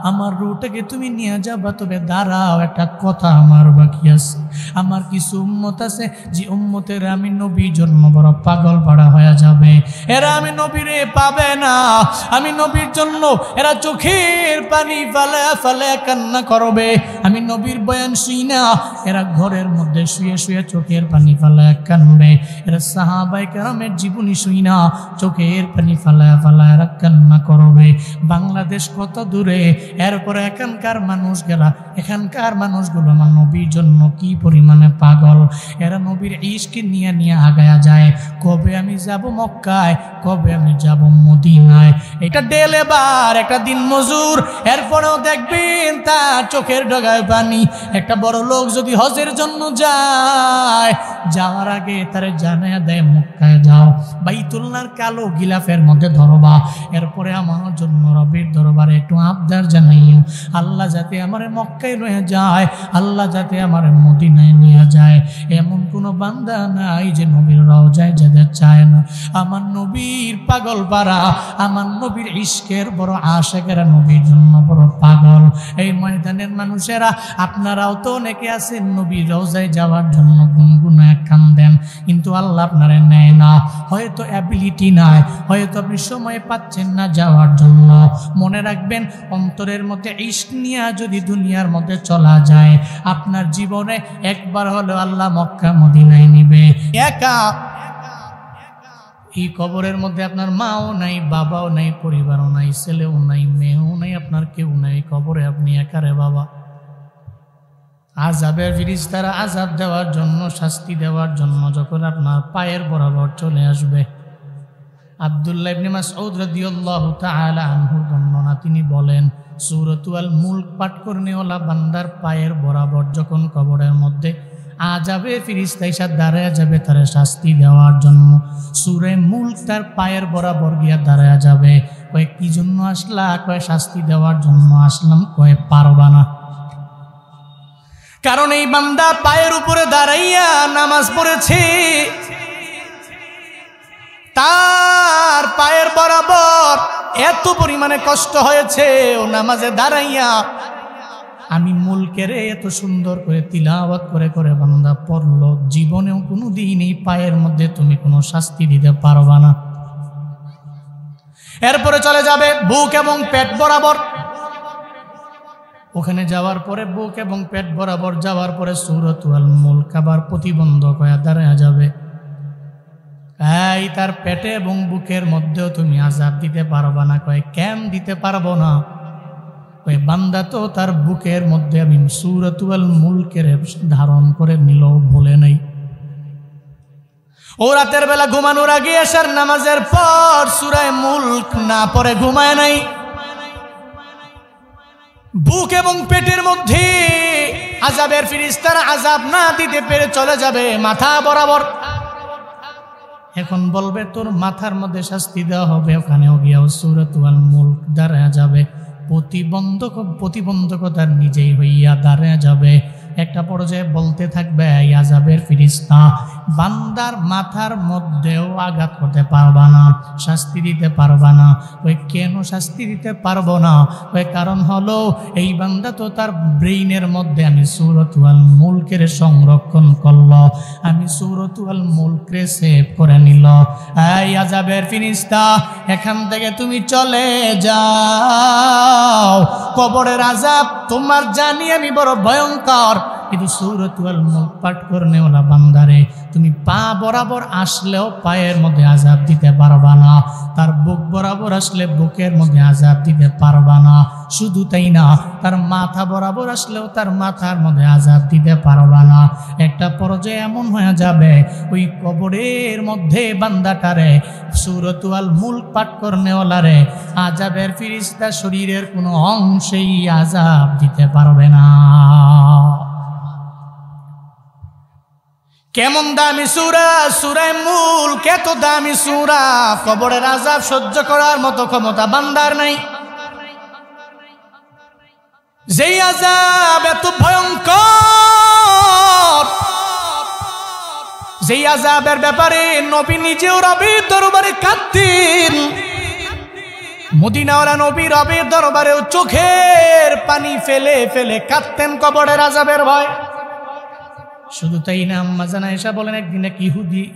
আমার রূহটাকে তুমি নিয়ে যাবা, তবে দাঁড়াও, একটা কথা আমার বাকি আছে। আমার কিছু উম্মত আছে যে উম্মতের আমি নবীর জন্য বড় পাগল পাড়া হয়ে যাবে, এরা আমি নবীরে পাবে না, আমি নবী নবীর জন্য এরা চোখের পানি ফালায়া ফালায়া কান্না করবে। আমি নবীর বয়ান শুই না, এরা ঘরের মধ্যে শুয়ে শুয়ে চোখের পানি ফালায়া কানবে। এরা সাহাবায়ে কেরামের জীবনী শুই না, চোখের পানি ফালায়া ফালায়া এরা কান্না করবে। বাংলাদেশ কত দূরে, এরপরে এখানকার মানুষগুলো আমার নবীর জন্য কি পরিমাণে পাগল। এরা নবীর ইশকে নিয়ে নিয়ে আগায়া যায়। কবে আমি যাব মক্কায়, কবে আমি যাব মদিনায়। এটা ডেলেবার, একটা দিন মজুর, এরপরেও দেখবেন তার চোখের ডগায় পানি। একটা বড় লোক যদি হজের জন্য যায়, যাওয়ার আগে তারে জানায়া দেয় মক্কায় যাও, বাইতুল্লাহর কালো গিলাফের মধ্যে ধরবা। এরপরে আমার জন্য রবের দরবারে একটু আবদার জানাইও, আল্লাহ যাতে আমারে মক্কায় রয়ে যায়, আল্লাহ যাতে আমারে মদিনায় নিয়ে যায়। এমন কোনো বান্দা নাই যে নবীর রওজায় যেতে চায় না। আমার নবীর পাগল পারা, আমার নবীর ইশকের বড় আশিকেরা নবীর জন্য বড় পাগল। এই ময়দানের মানুষেরা, আপনারাও তো অনেকে আছেন নবীর রওজায় যাওয়ার জন্য গুনগুনায় কান্দেন, কিন্তু আল্লাহ আপনারে নেয় না। হয়তো অ্যাবিলিটি নাই, হয়তো আপনি সময় পাচ্ছেন না যাওয়ার জন্য। মনে রাখবেন, অন্তরের মধ্যে ইশক নিয়ে যদি দুনিয়ার মধ্যে চলা যায়, আপনার জীবনে একবার হলেও আল্লাহ মক্কা মদিনায় নিবে। একা এই কবরের মধ্যে আপনার মাও নাই, বাবাও নাই, পরিবারও নাই, ছেলেও নাই, মেয়েও নাই, আপনার কেউ নাই। কবরে আপনি একারে বাবা। আযাবের ফেরেশতারা আযাব দেওয়ার জন্য, শাস্তি দেওয়ার জন্য যখন আপনার পায়ের বরাবর চলে আসবে। আব্দুল্লাহ ইবনে মাসউদ রাদিয়াল্লাহু তাআলা আনহুর বর্ণনা, তিনি বলেন, সূরাতুল মুলক পাঠ করনেওয়ালা বান্দার পায়ের বরাবর যখন কবরের মধ্যে আযাবের ফেরেশতা এসে দাঁড়ায়া যাবে তারে শাস্তি দেওয়ার জন্য, সূরা মুলক তার পায়ের বরাবর গিয়া দাঁড়ায়া যাবে। কয় কি জন্য আসলা? কয় শাস্তি দেওয়ার জন্য আসলাম। কয় পারবা না, কারণ এই বান্দা পায়ের উপরে দাঁড়াইয়া নামাজ পড়েছে, তার পায়ের বরাবর এত পরিমাণে কষ্ট হয়েছে, ও নামাজে দাঁড়াইয়া আমি মুলকের এত সুন্দর করে তিলাওয়াত করে করে বান্দা পড়লো, জীবনেও কোনো দিন এই পায়ের মধ্যে তুমি কোনো শাস্তি দিতে পারবা না। এরপরে চলে যাবে বুক এবং পেট বরাবর। ওখানে যাওয়ার পরে বুক এবং পেট বরাবর যাওয়ার পরে সূরাতুল মুলক আবার প্রতিবন্ধক হয়ে দাঁড়ায়া যাবে। এই তার পেটে এবং বুকের মধ্যেও তুমি আযাব দিতে পারবা না। কয় কেন দিতে পারবো না? ওই বান্দা তো তার বুকের মধ্যে আমি সূরাতুল মুলকের ধারণ করে নিল, ভুলে নাই। ও রাতের বেলা ঘুমানোর আগে এশার নামাজের পর সূরা মুলক না পড়ে ঘুমায় নাই। বুক এবং পেটের মধ্যে আযাবের ফেরেশতারা আযাব না দিতে পেরে চলে যাবে মাথা বরাবর। এখন বলবে তোর মাথার মধ্যে শাস্তি দেওয়া হবে, ওখানেও গিয়াও সূরাতুল মুলক দাঁড়ায়া যাবে। প্রতিবন্ধকতার নিজেই হইয়া দাঁড়ায়া যাবে। একটা পর্যায়ে বলতে থাকবে, এই আযাবের ফেরেশতা বান্দার মাথার মধ্যেও আঘাত করতে পারবা না, শাস্তি দিতে পারবা না। ওই কেন শাস্তি দিতে পারবো না? ওই কারণ হলো এই বান্দা তো তার ব্রেইনের মধ্যে আমি সূরাতুল মুলকের সংরক্ষণ করলো, আমি সূরাতুল মুলকের সেভ করে নিল। এই আযাবের ফেরেশতা এখান থেকে তুমি চলে যাও। কবরের আযাব তোমার জানি আমি বড় ভয়ঙ্কর, কিন্তু সূরাতুল মুলক পাঠ করনেওয়ালা বান্দারে তুমি পা বরাবর আসলেও পায়ের মধ্যে আযাব দিতে পারবা না, তার বুক বরাবর আসলে বুকের মধ্যে আযাব দিতে পারবা না। শুধু তাই না, তার মাথা বরাবর আসলেও তার মাথার মধ্যে আযাব দিতে পারবা না। একটা পর্যায়ে এমন হয়ে যাবে ওই কবরের মধ্যে বান্দাটারে সূরাতুল মুলক পাঠ করনেওয়ালারে আযাবের ফেরেশতা শরীরের কোনো অংশেই আযাব দিতে পারবে না। কেমন দামি সূরা, সূরা মুলক এত দামি সূরা, কবরের আযাব সহ্য করার মতো ক্ষমতা বান্দার নাই। যেই আযাব এত ভয়ঙ্কর, যেই আযাবের ব্যাপারে নবী নিজেও রবের দরবারে কাঁদতেন। মদিনাওয়ালা নবী রবের দরবারেও চোখের পানি ফেলে ফেলে কাঁদতেন কবরের আযাবের ভয়। শুধু তাই না, আম্মা জান আয়েশা বলেন একদিন এক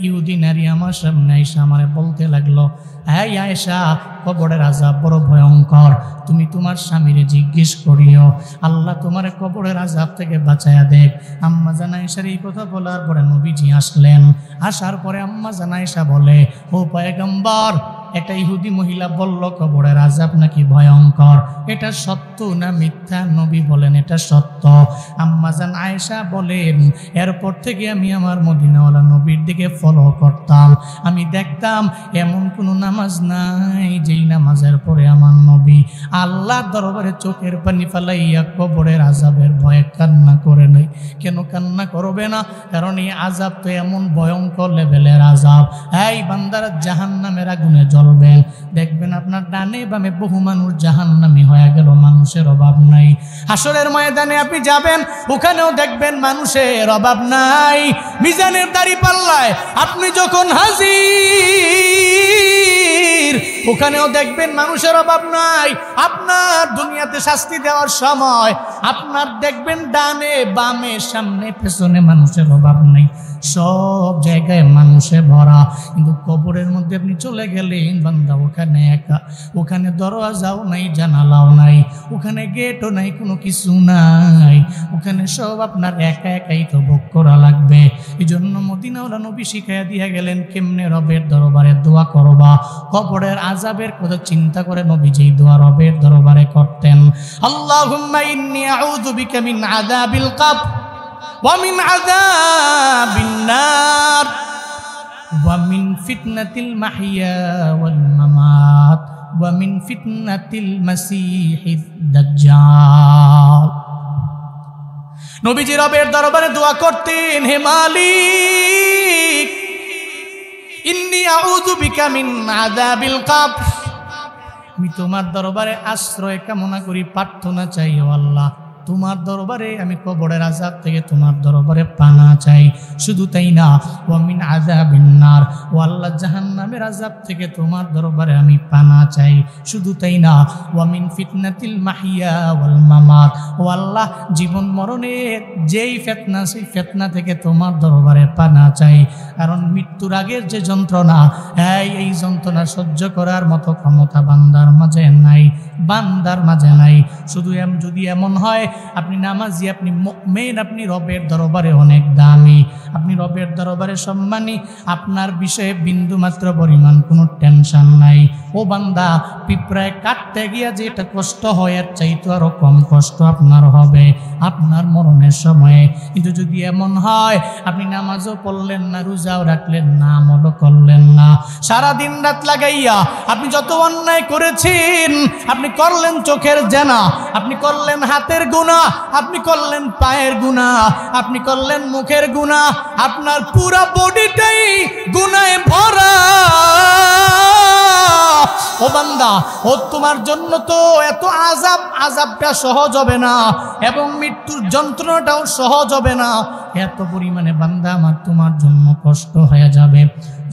ইহুদি নারী আমার সামনে আয়েশা আমারে বলতে লাগলো, হ্যাঁ আয়েশা, কবরের আযাব বড় ভয়ঙ্কর, তুমি তোমার স্বামীরে জিজ্ঞেস করিও, আল্লাহ তোমার কবরের আযাব থেকে বাঁচায়া দেখ। আম্মা জান আয়েশার এই কথা বলার পরে নবীজি আসলেন। আসার পরে আম্মা জান আয়েশা বলে, ও পয়গম্বর, একটা ইহুদি মহিলা বলল কবরের আযাব নাকি ভয়ঙ্কর, এটা সত্য না মিথ্যা? নবী বলেন এটা সত্য। আম্মা জান আয়েশা বলেন, এরপর থেকে আমি আমার মদিনাওয়ালা নবীর দিকে ফলো করতাম। আমি দেখতাম এমন কোনো নামাজ নাই যেই নামাজের পরে আমার নবী আল্লাহর দরবারে চোখের পানি ফেলাইয়া কবরের আযাবের ভয়ে কান্না করে নাই। কেন কান্না করবে না? কারণ এই আযাব তো এমন ভয়ঙ্কর লেভেলের আযাব। এই বান্দারা জাহান্নামের আগুনে জ্বলবেন, দেখবেন আপনার ডানে বামে বহু মানুষ জাহান্নামী হয়ে গেল, মানুষের অভাব নাই। হাসরের ময়দানে আপনি যাবেন, ওখানেও দেখবেন মানুষের অভাব নাই। মিজানের দাঁড়িপাল্লায় আপনি যখন হাজির, ওখানেও দেখবেন মানুষের অভাব নাই। আপনার দুনিয়াতে শাস্তি দেওয়ার সময় আপনার দেখবেন ডানে বামে সামনে পেছনে মানুষের অভাব নাই, সব জায়গায় মানুষে ভরা। কিন্তু কবরের মধ্যে আপনি চলে গেলেন বান্দা, ওখানে একা, ওখানে দরওয়াজাও নাই, জানালাও নাই, ওখানে গেটও নাই, কোনো কিছু নাই, ওখানে সব আপনার একা একাই তো ভোগ করা লাগবে। এই জন্য মদিনাওয়ালা নবী শিখাইয়া দিয়া গেলেন কেমনে রবের দরবারে দোয়া করবা। কবরের আযাবের কথা চিন্তা করে নবী যেই দোয়া রবের দরবারে করতেন, আল্লাহুম্মা ইন্নী আউযু বিকা মিন আযাবিল কবর ওয়া মিন আযাবিন নার ওয়া মিন ফিতনাতিল মাহইয়া ওয়াল মামাত ওয়া মিন ফিতনাতিল মাসীহিদ দাজ্জাল। নবীজি রবের দরবারে দোয়া করতেন, হে মালিক, ইন্নী আউযু বিকা মিন আযাবিল কবর, আমি তোমার দরবারে আশ্রয় কামনা করি, প্রার্থনা চাই। ও আল্লাহ, তোমার দরবারে আমি কবরের আযাব থেকে তোমার দরবারে পানা চাই। শুধু তাই না, ওয়া মিন আযাবিন নার, ও আল্লাহ জাহান্নামের আযাব থেকে তোমার দরবারে আমি পানা চাই। শুধু তাই না, ওয়া মিন ফিতনাতিল মাহইয়া ওয়াল মামাত, ও আল্লাহ জীবন মরণের যেই ফিতনা, সেই ফিতনা থেকে তোমার দরবারে পানা চাই। কারণ মৃত্যুর আগের যে যন্ত্রণা, এই যন্ত্রণা সহ্য করার মতো ক্ষমতা বান্দার মাঝে নাই, বান্দার মাঝে নাই। শুধু যদি এমন হয় আপনি নামাজি, আপনি মুমিন, আপনি রবের দরবারে অনেক দামি, আপনি রবের দরবারে সম্মানী, আপনার বিষয়ে বিন্দু মাত্র পরিমাণ কোনো টেনশন নাই। ও বান্দা, পিঁপড়ায় কাটতে গিয়া যেটা কষ্ট হয় এর চাইতে আরো কম কষ্ট আপনার হবে আপনার মরণের সময়ে। কিন্তু যদি এমন হয় আপনি নামাজও পড়লেন না, রোজাও রাখলেন না, আমলও করলেন না, সারাদিন রাত লাগাইয়া আপনি যত অন্যায় করেছেন, আপনি করলেন চোখের জেনা, আপনি করলেন হাতের গুনাহ, আপনি করলেন পায়ের গুনাহ, আপনি করলেন মুখের গুনাহ, আপনার পুরা বডিটাই গুনাহে ভরা। ও বান্দা, ও তোমার জন্য তো এত আযাবটা সহজ হবে না, এবং মৃত্যুর যন্ত্রণাটাও সহজ হবে না। এত পরিমাণে বান্দা আমার তোমার জন্য কষ্ট হয়ে যাবে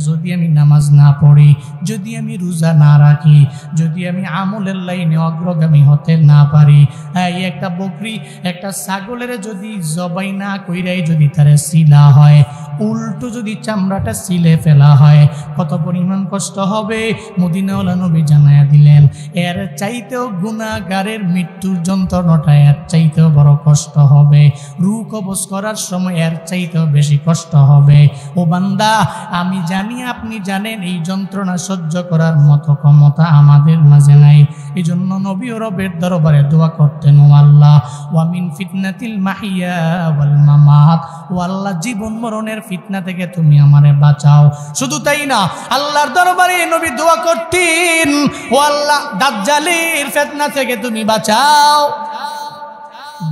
যদি আমি নামাজ না পড়ি, যদি আমি রোজা না রাখি, যদি আমি আমলের লাইনে অগ্রগামী হতে না পারি। এই একটা বকরি, একটা ছাগলের যদি জবাই না কইরাই যদি তারে সিলা হয়, উল্টো যদি চামড়াটা সিলে ফেলা হয়, কত পরিমাণ কষ্ট হবে মদিনাওয়ালা নবী জানায়া দিলেন। এর চাইতেও গুনাহগারের মৃত্যুর যন্ত্রণাটা এর চাইতেও বড় কষ্ট হবে, রূহ কবজ করার সময় এর চাইতেও বেশি কষ্ট হবে। ও বান্দা, আমি জানি আপনি জানেন এই যন্ত্রণা সহ্য করার মতো ক্ষমতা আমাদের মাঝে নাই। এই জন্য নবী ও রবের দরবারে দোয়া করতেন, ও আল্লাহ, ওয়া মিন ফিতনাতিল মাহইয়া ওয়াল মামাত, ও আল্লাহ জীবন মরণের ফিতনা থেকে তুমি আমারে বাঁচাও। শুধু তাই না, আল্লাহর দরবারে নবী দোয়া করতেন, ও আল্লাহ দাজ্জালের ফিতনা থেকে তুমি বাঁচাও,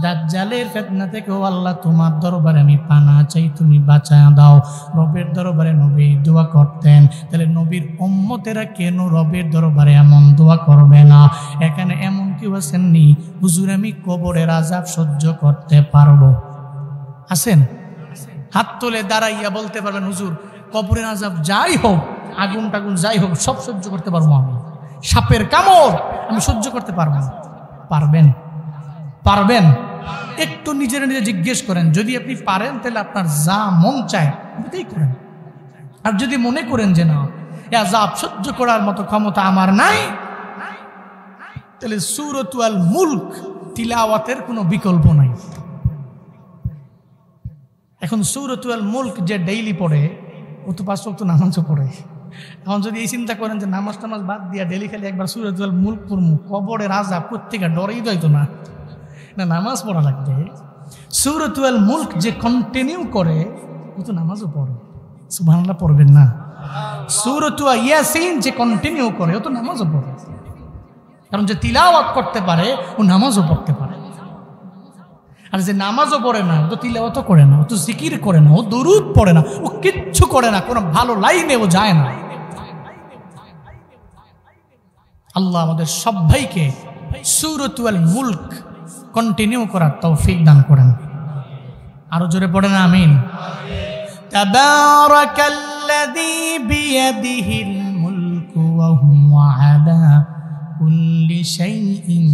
দাজ্জালের ফিতনা থেকে ও আল্লাহ তোমার দরবারে আমি পানা চাই, তুমি বাঁচায়া দাও। রবের দরবারে নবী দোয়া করতেন। তাহলে নবীর উম্মতেরা কেন রবের দরবারে এমন দোয়া করবে না? এখানে এমন কেউ আছেন নি, হুজুর আমি কবরের আযাব সহ্য করতে পারবো? আছেন? হাত তুলে দাঁড়াইয়া বলতে পারবেন, হুজুর কবরের আযাব যাই হোক, আগুন টাগুন যাই হোক, সব সহ্য করতে পারবো, আমি সাপের কামড় আমি সহ্য করতে পারবো। পারবেন? পারবেন? একটু নিজের নিজে জিজ্ঞেস করেন, যদি আপনি পারেন তাহলে আপনার যা মন চায় ওটাই করেন। আর যদি মনে করেন যে না, এ আযাব সহ্য করার মতো ক্ষমতা আমার নাই, তাহলে সূরাতুল মুলক তিলাওয়াতের কোনো বিকল্প নাই। এখন সূরাতুল মুলক যে ডেইলি পড়ে ও তো 5 ওয়াক্ত নামাজও পড়ে। এখন যদি এই চিন্তা করেন যে নামাজ টামাজ বাদ দিয়া ডেইলি খালি একবার সূরাতুল মুলক পড়মু, কবরের আযাব প্রত্যেকে ডরেই যাইতো না, না নামাজ পড়া লাগবে। সূরাতুল মুলক যে কন্টিনিউ করে ও তো নামাজও পড়ে, সুবহানাল্লাহ পড়বেন না। সূরাতুল ইয়াসিন যে কন্টিনিউ করে ও তো নামাজও পড়ে, কারণ যে তিলাওয়াত করতে পারে ও নামাজও পড়তে পারে। আর যে নামাজও পড়ে না ও তো তিলাওয়াতও করে না, ও তো জিকির করে না, ও দুরূদ পড়ে না, ও কিচ্ছু করে না, কোনো ভালো লাইনে ও যায় না। আল্লাহ আমাদের সবাইকে সূরাতুল মুলক কন্টিনিউ করার তৌফিক দান করেন। আরো জোরে পড়েন আমিন। তাবারাকাল্লাযী বিয়াদিহিল মুলকু ওয়া হুয়া আলা কুল্লি শাইইন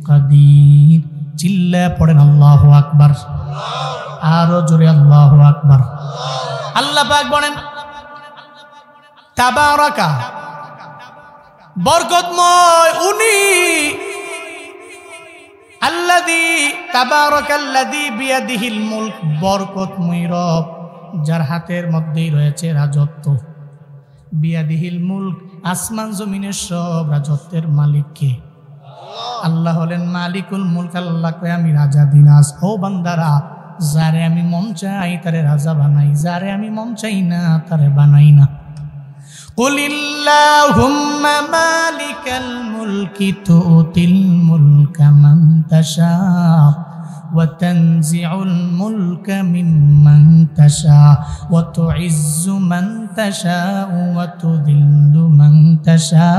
কাদির। চিল্লা পড়েন আল্লাহু আকবার, আরো জোরে আল্লাহু আকবার। আল্লাহ পাক বলেন তাবারাকা, বরকতময় উনি, আল্লাযী তাবারাকাল্লাযী বিয়াদিহিল মুলক, বরকতময় রব যার হাতের মধ্যেই রয়েছে রাজত্ব। বিয়াদিহিল মুলক, আসমান জমিনের সব রাজত্বের মালিক কে? আল্লাহ হলেন মালিকুল মুলক। আল্লাহ কয় আমি রাজা দিনাস। ও বান্দারা, যারে আমি মন চাই তারে রাজা বানাই, যারে আমি মন চাই না তারে বানাই না। কুলিল্লাহুম্মা মালিকাল মুলকি তুতিল মুলকা মান তাশা ওয়া তানজিউল মুলকা মিম্মান তাশা ওয়া তুইজ্জু মান তাশা ওয়া তুযিল্লু মান তাশা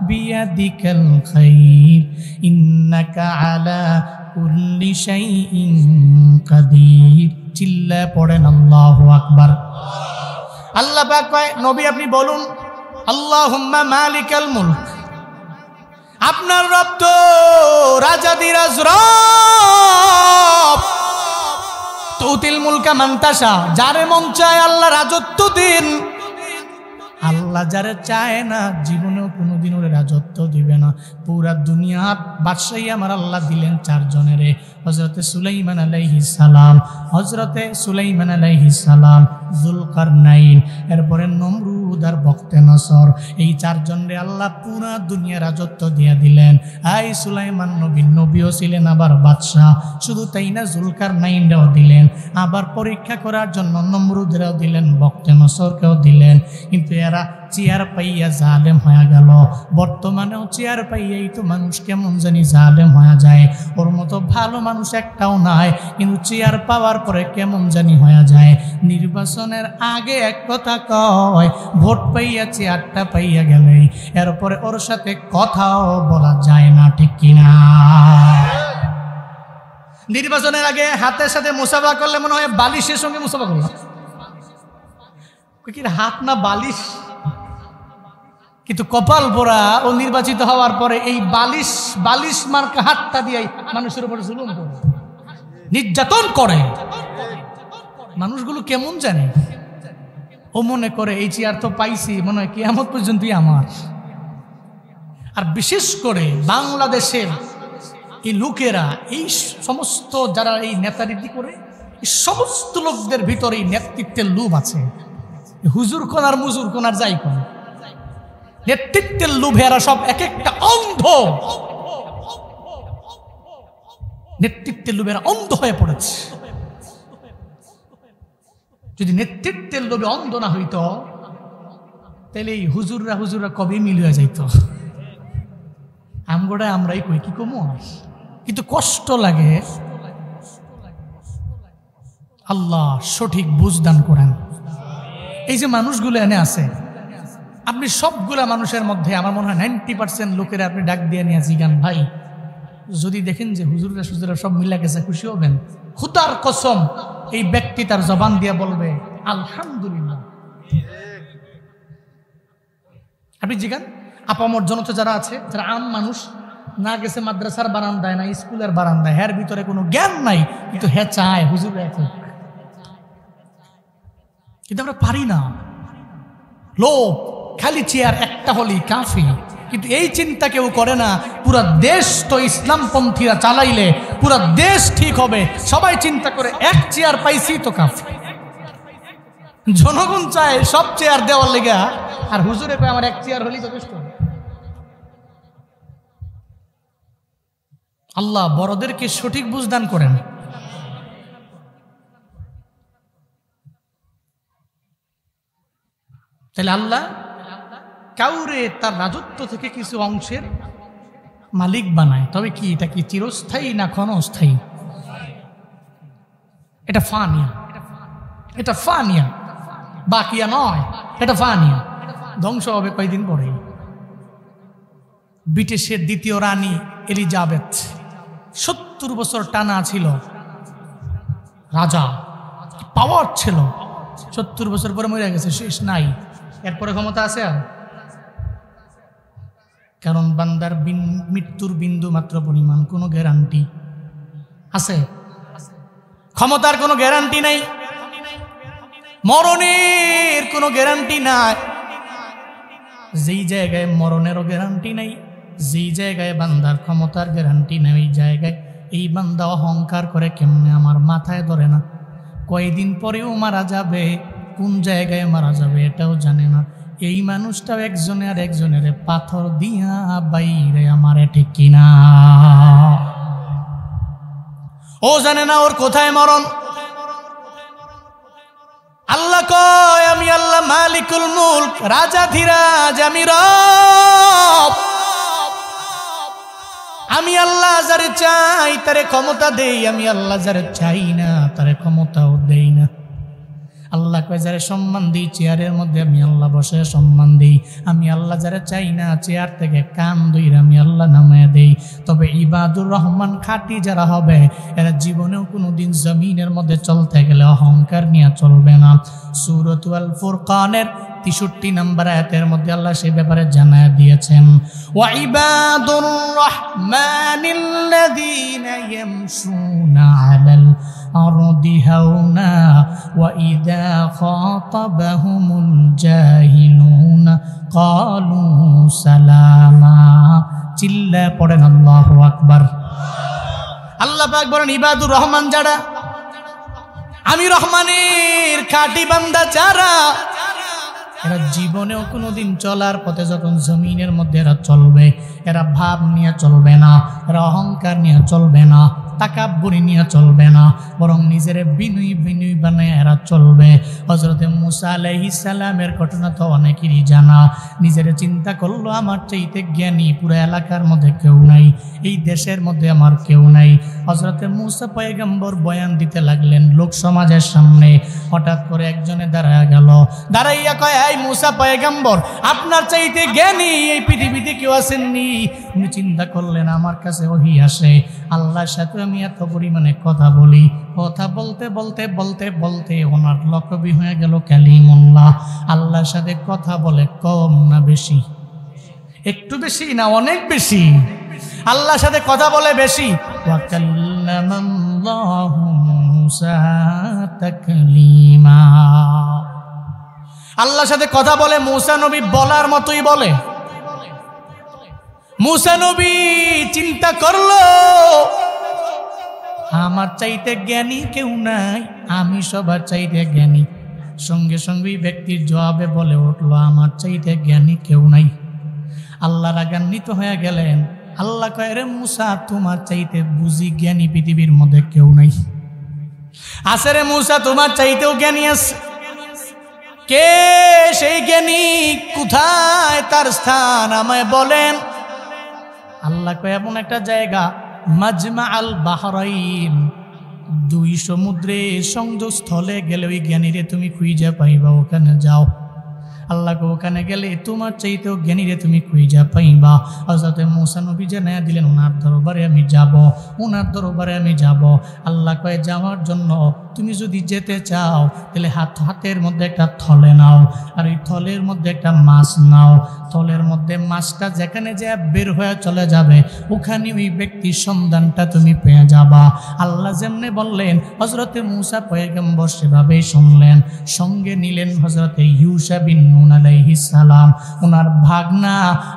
বিয়াদিকাল খায়র ইন্নাকা আলা কুল্লি শাইইন কাদির। চিল্লা পড়েন আল্লাহু আকবার। আল্লাহ পাক কয় নবী আপনি বলুন আল্লাহুম্মা মালিকাল মুলক, আপনার রব তো রাজাদিরাজ রব। তুতিল মুলকা মান তাশা, যারে মন চায় আল্লাহ রাজত্ব দিন। আল্লাহ যারে চায় না জীবনেও কোনোদিন ওরে রাজত্ব দিবে না। পুরা দুনিয়ার বাদশাহী আমার আল্লাহ দিলেন 4 জনেরে, হযরতে সুলাইমান আলাইহিস সালাম, হযরতে সুলাইমান আলাইহিস সালাম, যুলকারনাইন, এরপরে নমরুদ আর বখতেনসর। এই 4 জনরে আল্লাহ পুরা দুনিয়া রাজত্ব দিয়ে দিলেন। আই সুলাইমান নবীও ছিলেন, আবার বাদশাহ। শুধু তাই না, যুলকারনাইনরাও দিলেন, আবার পরীক্ষা করার জন্য নমরুদরাও দিলেন, বখতেনসরকেও দিলেন। কিন্তু এরা চেয়ার পাইয়া জালেম হয়ে গেল। বর্তমানেও চেয়ার পাইয়াই তো মানুষ কেমন জানি জালেম হয়ে যায়। ওর মতো ভালো মানুষ একটাও নাই, কিন্তু চেয়ার পাওয়ার পরে কেমন জানি হয়ে যায়। নির্বাচনের আগে এক কথা কয়, ভোট পাইয়া চেয়ারটা পাইয়া গেলে এরপরে ওর সাথে কথাও বলা যায় না, ঠিক কিনা? নির্বাচনের আগে হাতের সাথে মুসাফা করলে মনে হয় বালিশের সঙ্গে মুসাফা করলাম। হাত না বালিশ, কিন্তু কপাল পোড়া ও নির্বাচিত হওয়ার পরে এই বালিশ মার্কা হাতটা দিয়ে মানুষের উপরে জুলুম করে, নির্যাতন করে। মানুষগুলো কেমন জানে, ও মনে করে এই চেয়ার তো পাইছি, মনে হয় কিয়ামত পর্যন্তই আমার। আর বিশেষ করে বাংলাদেশের এই লোকেরা, এই সমস্ত যারা এই নেতারীতি করে, এই সমস্ত লোকদের ভিতরে নেতৃত্বের লোভ আছে। হুজুর কোন আর মুজুর কোন আর যাই কোন, নেতৃত্বের লোভেরা সব এক একটা অন্ধ। নেতৃত্বের লোভেরা অন্ধ হয়ে পড়েছে। যদি নেতৃত্বের লোভে অন্ধ না হইত তাহলে এই হুজুররা কবে মিলিয়ে যাইত। আমরাই কই কি কমু, কিন্তু কষ্ট লাগে। আল্লাহ সঠিক বুঝদান করেন। এই যে মানুষগুলো এনে আছে, আপনি সবগুলা মানুষের মধ্যে আমার মনে হয় 90% লোকেরা আপনি ডাক দিয়ে নিয়ে জিগান, ভাই যদি দেখেন যে হুজুররা সব মিলা গেছে, খুশি হবেন? খুদার কসম এই ব্যক্তি তার জবান দিয়ে বলবে আলহামদুলিল্লাহ। আপনি জিগান আপামর জনতা যারা আছে, যারা আম মানুষ, না গেছে মাদ্রাসার বারান্দায়, না স্কুলের বারান্দায়, হ্যার ভিতরে কোনো জ্ঞান নাই, কিন্তু হ্যাঁ চায় হুজুর রাখুক। কিন্তু আমরা পারি না, লোভ, খালি চেয়ার একটা হলেই কাফি। কিন্তু এই চিন্তা কেউ করে না, পুরা দেশ তো ইসলামপন্থীরা চালাইলে পুরা দেশ ঠিক হবে। সবাই চিন্তা করে এক চেয়ার পাইছি তো কাফি। জনগণ চায় সব চেয়ার দেওয়ার লেগা, আর হুজুরে কয় আমার এক চেয়ার হলেই যথেষ্ট। আল্লাহ বড়দেরকে সঠিক বুঝদান করেন। তাহলে আল্লাহ কাউরে তার রাজত্ব থেকে কিছু অংশের মালিক বানায়। তবে কি এটা কি চিরস্থায়ী না ক্ষণস্থায়ী? এটা ফানিয়া, এটা ফানিয়া, বাকিয়া নয়, এটা ফানিয়া। ধ্বংস হবে কয়েকদিন পরে। ব্রিটিশের দ্বিতীয় রানী এলিজাবেথ 70 বছর টানা ছিল রাজা, পাওয়ার ছিল। 70 বছর পরে মরে গেছে, শেষ নাই। এরপরে ক্ষমতা আছে আর? কারণ বান্দার মৃত্যুর বিন্দু মাত্র পরিমাণ কোনো গ্যারান্টি আছে? ক্ষমতার কোনো গ্যারান্টি নাই, মরণের কোনো গ্যারান্টি নাই। যেই জায়গায় মরণেরও গ্যারান্টি নাই, যেই জায়গায় বান্দার ক্ষমতার গ্যারান্টি নেই, ওই জায়গায় এই বান্দা অহংকার করে কেমনে আমার মাথায় ধরে না। কয়েকদিন পরেও মারা যাবে, কোন জায়গায় মারা যাবে এটাও জানে না। এই মানুষটাও একজনে আর একজনের পাথর দিয়া বাইরে আমারে ঠিক কিনা, ও জানে না ওর কোথায় মরণ। আল্লাহ কয় আমি আল্লাহ মালিকুল মুলক, রাজাধিরাজ, আমি রব। আমি আল্লাহ যারে চাই তারে ক্ষমতা দেই, আমি আল্লাহ যারে চাই না তারে ক্ষমতাও দেই না। আল্লাহ কয় যারে সম্মান দিই চেয়ারের মধ্যে আমি আল্লাহ বসে সম্মান দিই। আমি আল্লাহ যারা চাই না চেয়ার থেকে কান ধইরা আমি আল্লাহ নামায় দেই। তবে ইবাদুর রহমান খাঁটি যারা হবে এরা জীবনেও কোনোদিন জমিনের মধ্যে চলতে গেলে অহংকার নিয়ে চলবে না। সূরাতুল ফুরকানের 63 নম্বর আয়াতের মধ্যে আল্লাহ সেই ব্যাপারে জানায় দিয়েছেন, ওয়া ইবাদুর রহমানিল্লাযীনা ইয়ামশুনা আলাল আরদি হাওনা ওয়া ইযা খাতাবাহুমুল জাহিলুনা ক্বালু সালামা। চিল্লা পড়েন আল্লাহু আকবার। আল্লাহ পাক বলেন ইবাদুর রহমান যারা, আমি রহমানের খাঁটি বান্দা যারা, এরা জীবনেও কোনোদিন চলার পথে যখন জমিনের মধ্যে এরা চলবে, এরা ভাব নিয়ে চলবে না, এরা অহংকার নিয়ে চলবে না, তাকাব্বুরি নিয়ে চলবে না, বরং নিজের বিনয়ী বিনয়ী বানায় এরা চলবে। হযরত মুসা আলাইহিস সালামের ঘটনা তো অনেকেরই জানা। নিজের চিন্তা করলো আমার চাইতে জ্ঞানী পুরো এলাকার মধ্যে কেউ নাই, এই দেশের মধ্যে আমার কেউ নাই। হযরত মুসা পয়গম্বর বয়ান দিতে লাগলেন লোক সমাজের সামনে। হঠাৎ করে একজনে দাঁড়ায় গেল, দাঁড়াইয়া কয়, এই মুসা পয়গম্বর, আপনার চাইতে জ্ঞানী এই পৃথিবীতে কেউ আসেননি। উনি চিন্তা করলেন আমার কাছে ওহী আসে, আল্লাহর সাথে আমি এত পরিমাণে কথা বলি। কথা বলতে বলতে বলতে বলতে ওনার লক্ষ্যবি হয়ে গেল কালিমুল্লাহ। আল্লাহর সাথে কথা বলে কম না বেশি? একটু বেশি না অনেক বেশি? আল্লাহর সাথে কথা বলে বেশি। ওয়া কাল্লামাল্লাহু মূসা তাকলিমা। আল্লাহর সাথে কথা বলে মূসা নবী বলার মতোই বলে। মূসা নবী চিন্তা করলো আমার চাইতে জ্ঞানী কেউ নাই, আমি সবার চাইতে জ্ঞানী। সঙ্গে সঙ্গে ব্যক্তির জবাবে বলে উঠলো আমার চাইতে জ্ঞানী কেউ নাই। আল্লাহ রাগান্বিত হয়ে গেলেন। আল্লাহ কয়, রে মূসা, তোমার চাইতে বুঝি জ্ঞানী পৃথিবীর মধ্যে কেউ নাই। আছে রে মূসা, তোমার চাইতেও জ্ঞানী আছে। কে সেই জ্ঞানী? কোথায় তার স্থান আমায় বলেন। আল্লাহ কয়, এমন একটা জায়গা মাজমা আল বাহরাইন, 2 সমুদ্রের সংযোগস্থলে গেলে ওই জ্ঞানীরে তুমি খুঁজে পাইবা, ওখানে যাও। আল্লাহ ওখানে গেলে তোমার চাইতেও জ্ঞানীরে তুমি খুঁজে পাইবা। হযরত মূসা নবী জানায়া দিলেন ওনার দরবারে আমি যাব, ওনার দরবারে আমি যাব। আল্লাহ কয়, যাওয়ার জন্য তুমি যদি যেতে চাও তাহলে হাতের মধ্যে একটা থলে নাও, আর এই থলের মধ্যে একটা মাছ নাও। থলের মধ্যে মাছটা যেখানে যে বের হয়ে চলে যাবে ওখানে ওই ব্যক্তির সন্ধানটা তুমি পেয়ে যাবা। আল্লাহ যেমনি বললেন হযরতে মূসা পয়গম্বর সেভাবেই শুনলেন। সঙ্গে নিলেন হযরতে ইউশা বিন নুন আলাইহিস সালাম, ওনার ভাগনা।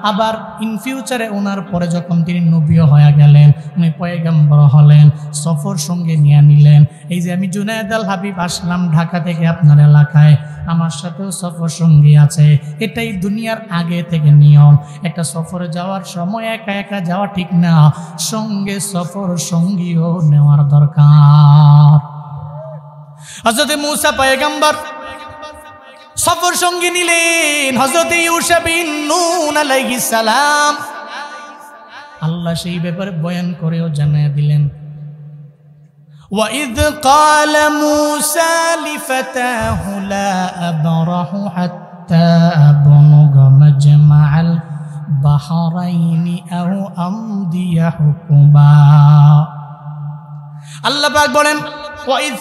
আবার ইন ফিউচারে ওনার পরে যখন তিনি নবীও হয়ে গেলেন, উনি পয়গম্বর হলেন, সফর সঙ্গে নিয়ে নিলেন। এই যে আমি জুনায়েদ আল হাবিব আসলাম ঢাকা থেকে আপনার এলাকায়, আমার সাথেও সফর সঙ্গী আছে। এটাই দুনিয়ার আগে থেকে নিয়ম। একটা সফরে যাওয়ার সময় একা একা যাওয়া ঠিক না, সঙ্গে সফর সঙ্গীও নেওয়ার দরকার। হযরত মূসা পয়গম্বর সফর সঙ্গী নিলেন হযরত ইউশা বিন নুন আলাইহিস সালাম। আল্লাহ সেই ব্যাপারে বয়ান করেও জানিয়ে দিলেন, وَإِذْ قَالَ مُوسَى لِفَتَاهُ لَا أَبْرَحُ حَتَّى أَبْلُغَ مَجْمَعَ الْبَحْرَيْنِ أَوْ أَمْضِيَ حُقُبًا। আল্লাহ পাক বলেন, ওয়াইদ,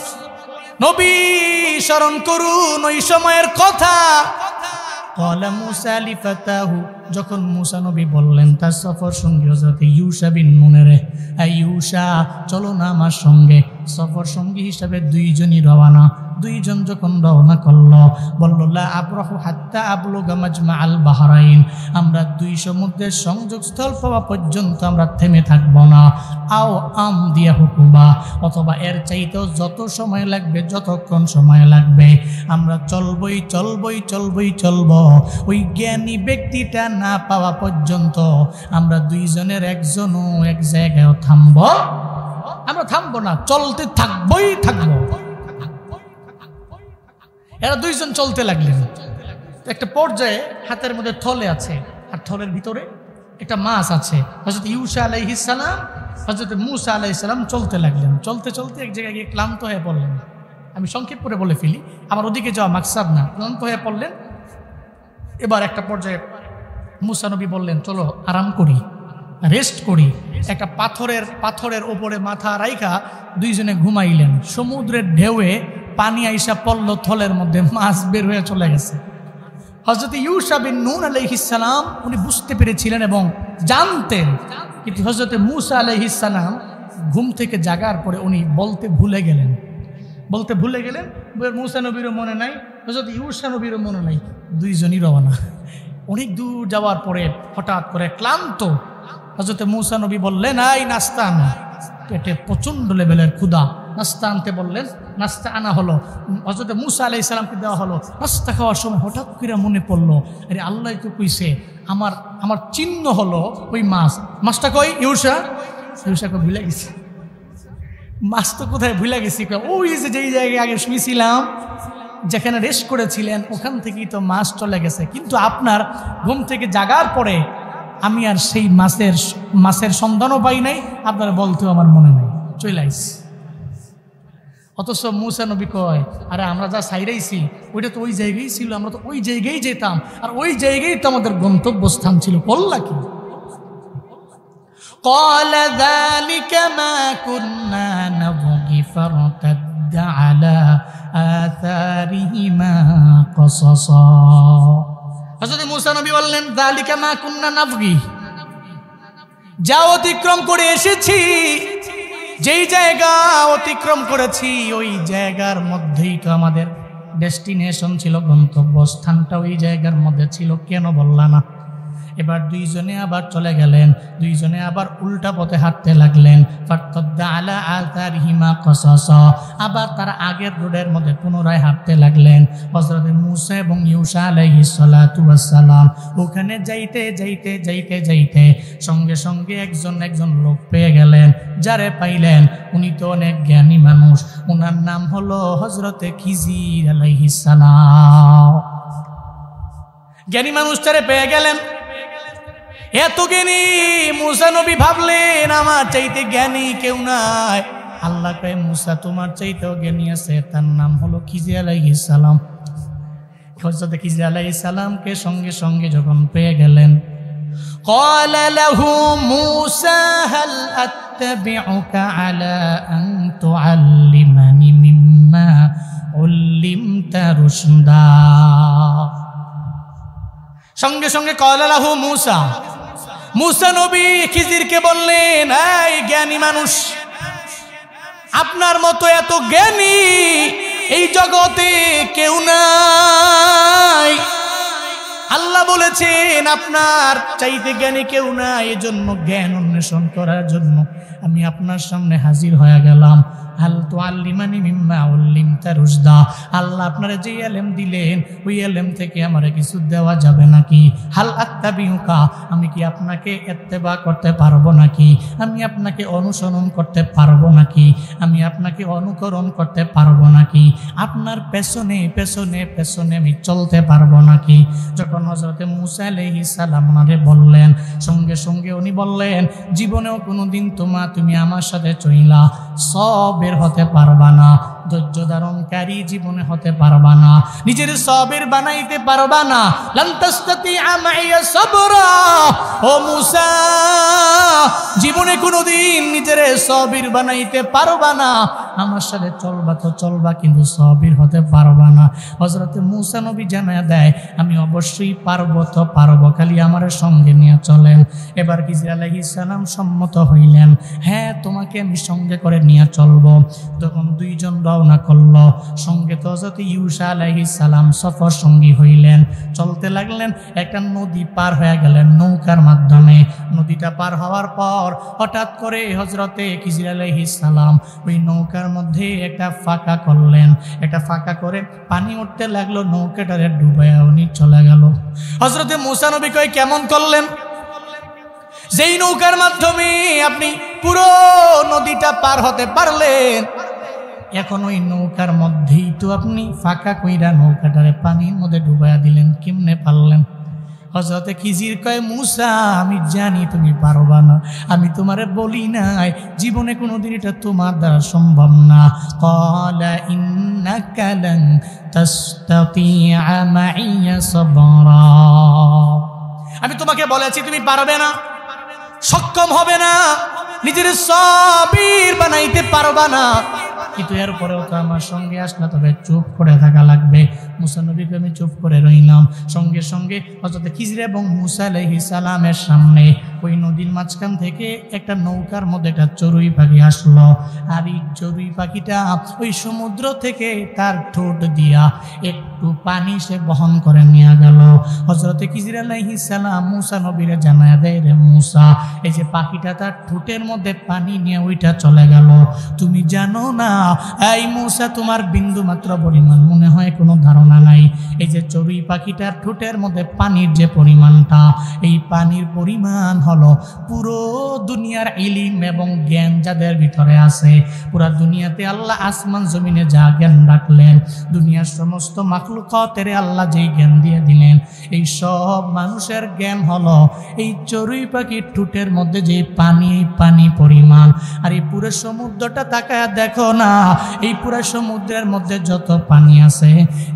নবী স্মরণ করুন ওই সময়ের কথা। ক্বালা মূসা লিফাতাহু, যখন মূসা নবী বললেন তার সফর সঙ্গী হযরত ইউশা বিন নুনের, ইউশা চলো না আমার সঙ্গে। সফর সঙ্গী হিসাবে দুইজনই রওনা। দুইজন যখন রওনা করলো, বলল লা আবরাহু হাত্তা আবলুগা মাজমাআল বাহরাইন, আমরা দুই সমুদ্রের সংযোগস্থল পাওয়া পর্যন্ত আমরা থেমে থাকব না। আও আমদিয়া হুকুবা, অথবা এর চাইতেও যত সময় লাগবে, যতক্ষণ সময় লাগবে আমরা চলবই চলবই চলবই চলব। ওই জ্ঞানী ব্যক্তিটা না পাওয়া পর্যন্ত আমরা দুইজনের একজনও এক জায়গায় থামব, আমরা থামবো না, চলতে থাকবই থাকবো। এরা দুইজন চলতে লাগলেন। একটা পর্যায়ে হাতের মধ্যে থলে আছে, আর থলের ভিতরে একটা মাছ আছে। হযরত ইউশা আলাইহিস সালাম, হযরত মূসা আলাইহিস সালাম চলতে লাগলেন। চলতে চলতে এক জায়গায় গিয়ে ক্লান্ত হয়ে পড়লেন। আমি সংক্ষেপ করে বলে ফেলি, আমার ওদিকে যাওয়া মাকসাদ না। ক্লান্ত হয়ে পড়লেন। এবার একটা পর্যায়ে মূসা নবী বললেন, চলো আরাম করি, রেস্ট করি। একটা পাথরের ওপরে মাথা রাইখা দুইজনে ঘুমাইলেন। সমুদ্রের ঢেউয়ে পানি আইসা পড়ল থলের মধ্যে, মাছ বের হয়ে চলে গেছে। হযরত ইউশা বিন নুন আলাইহিস সালাম উনি বুঝতে পেরেছিলেন এবং জানতেন, কিন্তু হযরত মূসা আলাইহিস সালাম ঘুম থেকে জাগার পরে উনি বলতে ভুলে গেলেন। মূসা নবীরও মনে নাই, হযরত ইউশা নবীরও মনে নাই। দুইজনই রওনা। অনেক দূর যাওয়ার পরে হঠাৎ করে ক্লান্ত হযরত মূসা নবী বললেন, এই নাস্তা আনো। পেটে প্রচণ্ড লেভেলের ক্ষুধা। নাস্তা আনতে বললেন, নাস্তা আনা হলো। হযরত মূসা আলাইহিস সালামকে দেওয়া হলো। নাস্তা খাওয়ার সময় হঠাৎ করে মনে পড়লো, আরে আল্লাহ তো কইছে আমার চিহ্ন হলো ওই মাছ। মাছটা কই? ইউশাকে ভুলে গেছি। মাছ তো কোথায় ভুলে গেছি? ওই যে যেই জায়গায় আগে শুয়েছিলাম, যেখানে রেস্ট করেছিলেন, ওখান থেকেই তো মাছ চলে গেছে। কিন্তু আপনার ঘুম থেকে জাগার পরে আমি আর সেই মাছের সন্ধানও পাই নাই, আপনার বলতেও আমার মনে নাই, চলে আইছি। অথচ মূসা নবী কয়, আরে আমরা যা সাইরাইছি ওইটা তো ওই জায়গায় ছিল, আমরা তো ওই জায়গায় যেতাম, আর ওই জায়গায় তো আমাদের গন্তব্যস্থান ছিল। বললা কি? قال ذلك ما كنا نبغي فارتد على آثارهما قصصا। হযরত মূসা নবী বললেন, যালিকা মা কুন্না নাবগি, যা অতিক্রম করে এসেছি, যেই জায়গা অতিক্রম করেছি ওই জায়গার মধ্যেই তো আমাদের ডেস্টিনেশন ছিল, গন্তব্যস্থানটা ওই জায়গার মধ্যে ছিল, কেন বললা না? এবার দুইজনে আবার চলে গেলেন, দুইজনে আবার উল্টা পথে হাঁটতে লাগলেন। ফারতাদ্দা আলা আথারিহিমা কসাসা, আবার তারা আগের রোডের মধ্যে পুনরায় হাঁটতে লাগলেন। হযরত মূসা এবং ইউশা আলাইহিস সালাতু ওয়াস সালাম ওখানে যাইতে যাইতে যাইতে যাইতে সঙ্গে সঙ্গে একজন লোক পেয়ে গেলেন। যারে পাইলেন উনি তো অনেক জ্ঞানী মানুষ, ওনার নাম হলো হযরত খিজির আলাইহিস সালাম। জ্ঞানী মানুষটারে পেয়ে গেলেন। এত জ্ঞানী মূসা নবী ভাবলেন, আমার চাইতে জ্ঞানী কেউ নাই। আল্লাহ কয়, মূসা তোমার চাইতেও জ্ঞানী আছে, তার নাম হলো খিজির আলাইহিস সালাম। হযরত খিজির আলাইহিস সালামকে সঙ্গে সঙ্গে যখন পেয়ে গেলেন, قال له موسى هل أتبعك على أن تعلمني مما মিম্মা উল্লিমতা রুশদা। সঙ্গে সঙ্গে ক্বালা লাহু মূসা, মূসা নবী খিজিরকে বললেন, এই জ্ঞানী মানুষ, আপনার মতো এত জ্ঞানী এই জগতে কেউ নাই। আল্লাহ বলেছেন আপনার চাইতে জ্ঞানী কেউ নাই, এজন্য জ্ঞান অন্বেষণ করার জন্য আমি আপনার সামনে হাজির হয়ে গেলাম। হাল তুআল্লিমানি মিম্মা উল্লিমতা রুশদা, আল্লাহ আপনারা যে ইলম দিলেন ওই ইলম থেকে আমারে কিছু দেওয়া যাবে নাকি? হাল আত্তাবিউকা, আমি কি আপনাকে ইত্তেবা করতে পারবো নাকি? আমি আপনাকে অনুসরণ করতে পারবো নাকি? আমি আপনাকে অনুকরণ করতে পারবো নাকি? আপনার পেছনে পেছনে পেছনে আমি চলতে পারবো নাকি? যখন হযরতে মূসা আলাইহিস সালাম ওনারে বললেন, সঙ্গে সঙ্গে উনি বললেন, জীবনেও কোনোদিন তুমি আমার সাথে চইলা সবের হতে পারবা না, ধৈর্য ধারণকারী জীবনে হতে পারবা না, নিজের সবের বানাইতে পারবা না। লান তাস্তাতিআ মাইয়া সাবরা, ও মূসা জীবনে কোনোদিন নিজের সবির বানাইতে পারবা না। আমার সাথে চলবা তো চলবা, কিন্তু সবির হতে পারবা না। হযরতে মূসা নবী জানায়া দেয়, আমি অবশ্যই পারবো তো পারবো, খালি আমার সঙ্গে নিয়ে চলেন। এবার খিজির আলাইহিস সালাম সম্মত হইলেন, হ্যাঁ তোমাকে আমি সঙ্গে করে নিয়ে চলবো। তখন দুইজন রওনা করলো। সঙ্গে তো হযরত ইউসা আলাইহিস সালাম সফর সঙ্গী হইলেন, চলতে লাগলেন। একটা নদী পার হয়ে গেলেন নৌকার মাধ্যমে। নদীটা পার হওয়ার পর হঠাৎ করে হযরতে খিজির আলাইহিস সালাম ওই নৌকার মধ্যে একটা ফাঁকা করলেন। একটা ফাঁকা করে পানি উঠতে লাগলো, নৌকাটারে ডুবাইয়া উনি চলে গেল। হযরতে মূসা নবী কয়, কেমন করলেন? যেই নৌকার মাধ্যমে আপনি পুরো নদীটা পার হতে পারলেন, এখন ওই নৌকার মধ্যেই তো আপনি ফাঁকা কইরা নৌকাটারে পানির মধ্যে ডুবাইয়া দিলেন, কেমনে পারলেন? হযরতে খিজির কয়, মূসা আমি জানি তুমি পারবা না, আমি তোমারে বলি নাই জীবনে কোনোদিন এটা তোমার দ্বারা সম্ভব না। ক্বালা ইন্নাকা লান তাস্তাতিআ মাইয়া সাবরা, আমি তোমাকে বলেছি তুমি পারবে না, সক্ষম হবে না, নিজের সবির বানাইতে পারবা না, কিন্তু এরপরেও তো আমার সঙ্গে আসলে তবে চুপ করে থাকা লাগবে। মূসা নবীকে আমি চুপ করে রইলাম। সঙ্গে সঙ্গে হযরত খিজির এবং মূসা আলাইহিস সালামের সামনে ওই নদীর মাঝখান থেকে একটা নৌকার মধ্যে একটা চড়ুই পাখি আসলো। আর এই চড়ুই পাখিটা ওই সমুদ্র থেকে তার ঠোঁট দিয়া একটু পানি সে বহন করে নিয়ে গেল। হযরত খিজির আলাইহিস সালাম মূসা নবীরে জানায়া দেয়, রে মূসা, এই যে পাখিটা তার ঠোঁটের মধ্যে পানি নিয়ে ওইটা চলে গেল, তুমি জানো না এই মূসা তোমার বিন্দু মাত্র পরিমাণ মনে হয় কোনো ধারণা নাই। এই যে চড়ুই পাখিটার ঠোঁটের মধ্যে পানির যে পরিমাণটা, এই পানির পরিমাণ হলো পুরো দুনিয়ার ইলম এবং জ্ঞান যাদের ভিতরে আছে। পুরা দুনিয়াতে আল্লাহ আসমান জমিনে যা জ্ঞান রাখলেন, দুনিয়ার সমস্ত মাখলুকাতের আল্লাহ যেই জ্ঞান দিয়ে দিলেন, এই সব মানুষের জ্ঞান হলো এই চড়ুই পাখির ঠোঁটের মধ্যে যে পানি, এই পানি পরিমাণ। আর এই পুরো সমুদ্রটা তাকায়া দেখো না, এই পুরো সমুদ্রের মধ্যে যত পানি আছে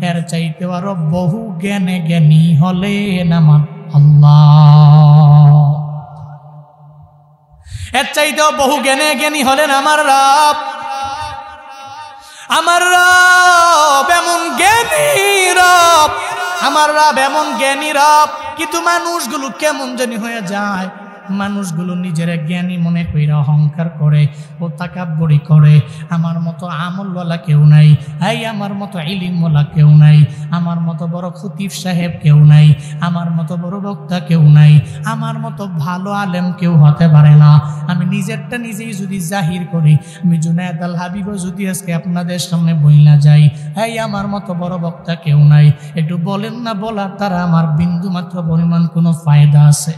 এর চাইতে আরো বহু জ্ঞানে জ্ঞানী হলেন আমার আল্লাহ, এর চাইতেও বহু জ্ঞানে জ্ঞানী হলেন আমার রব। আমার রব এমন জ্ঞানী রব, আমার রব এমন জ্ঞানী রব, কিন্তু মানুষগুলো কেমন জানি হয়ে যায়। মানুষগুলো নিজের জ্ঞানী মনে কইরা অহংকার করে ও তাকাব্বুরি করে। আমার মতো আমলওয়ালা কেউ নাই, এই আমার মতো ইলমওয়ালা কেউ নাই, আমার মতো বড় খতিব সাহেব কেউ নাই, আমার মতো বড় বক্তা কেউ নাই, আমার মতো ভালো আলেম কেউ হতে পারে না। আমি নিজেরটা নিজেই যদি জাহির করি, আমি জুনায়েদ আল হাবিবও যদি আজকে আপনাদের সামনে বইলা যাই, এই আমার মতো বড় বক্তা কেউ নাই, একটু বলেন না বলার তারা আমার বিন্দু মাত্র পরিমাণ কোনো ফায়দা আছে?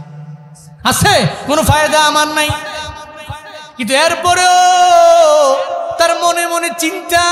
আছে? কোনো ফায়দা আমার নাই। কিন্তু এরপরেও তার মনে মনে চিন্তা,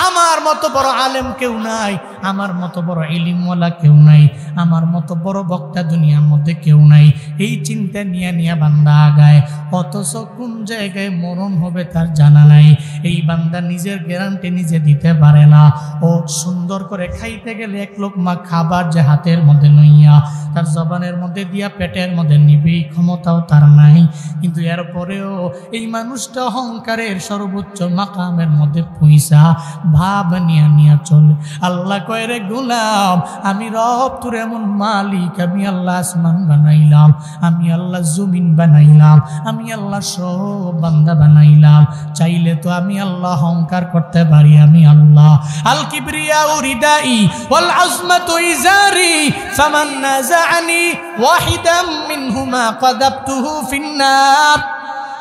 আমার মতো বড় আলেম কেউ নাই, আমার মতো বড় ইলমওয়ালা কেউ নাই, আমার মতো বড় বক্তা দুনিয়ার মধ্যে কেউ নাই। এই চিন্তা নিয়ে নিয়ে বান্দা আগায়। অথচ কোন জায়গায় মরণ হবে তার জানা নাই। এই বান্দা নিজের গ্যারান্টি নিজে দিতে পারে না। ও সুন্দর করে খাইতে গেলে এক লোকমা খাবার যে হাতের মধ্যে লইয়া তার জবানের মধ্যে দিয়া পেটের মধ্যে নিবে এই ক্ষমতাও তার নাই। কিন্তু এরপরেও এই মানুষটা অহংকারের সর্বোচ্চ মাকামের মধ্যে পয়সা ভাব নিয়া নিয়া চলে। আল্লাহ কয় রে গোলাম, আমি রব তোর এমন মালিক, আমি আল্লাহ আসমান বানাইলাম, আমি আল্লাহ জমিন বানাইলাম, আমি আল্লাহ সব বান্দা বানাইলাম। চাইলে তো আমি আল্লাহ অহংকার করতে পারি, আমি আল্লাহ। আল কিবরিয়া রিদাই ওয়াল আজমাতু ইজারি ফামান নাযাআনি ওয়াহিদাম মিনহুমা কাযাবতুহু ফিন্নার।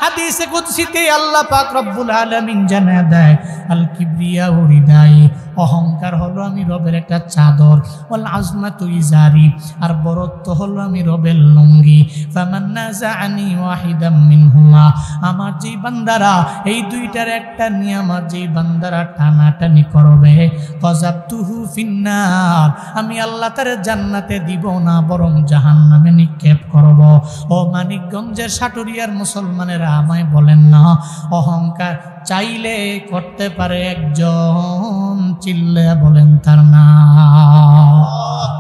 হাদিসে কুদসিতে আল্লাহ পাক রব্বুল আলামিন জানা দেয়, আল কিবরিয়া রিদাই, অহংকার হলো আমি রবের একটা চাদর, ওয়াল আজমাতু ইজারি, আর বরত্ব হলো আমি রবের লুঙ্গি। ফামান নাযাআনি ওয়াহিদাম মিনহুমা, আমার যেই বান্দারা এই দুইটার একটা নিয়ে আমার যেই বান্দারা টানাটানি করবে, কাযাবতুহু ফিন্নার, আমি আল্লাহ তার জান্নাতে দিব না বরং জাহান্নামে নিক্ষেপ করব। ও মানিকগঞ্জের সাটুরিয়ার মুসলমানেরা আমায় বলেন না, অহংকার চাইলে করতে পারে একজন, চিল্লে বলেন তার নাম।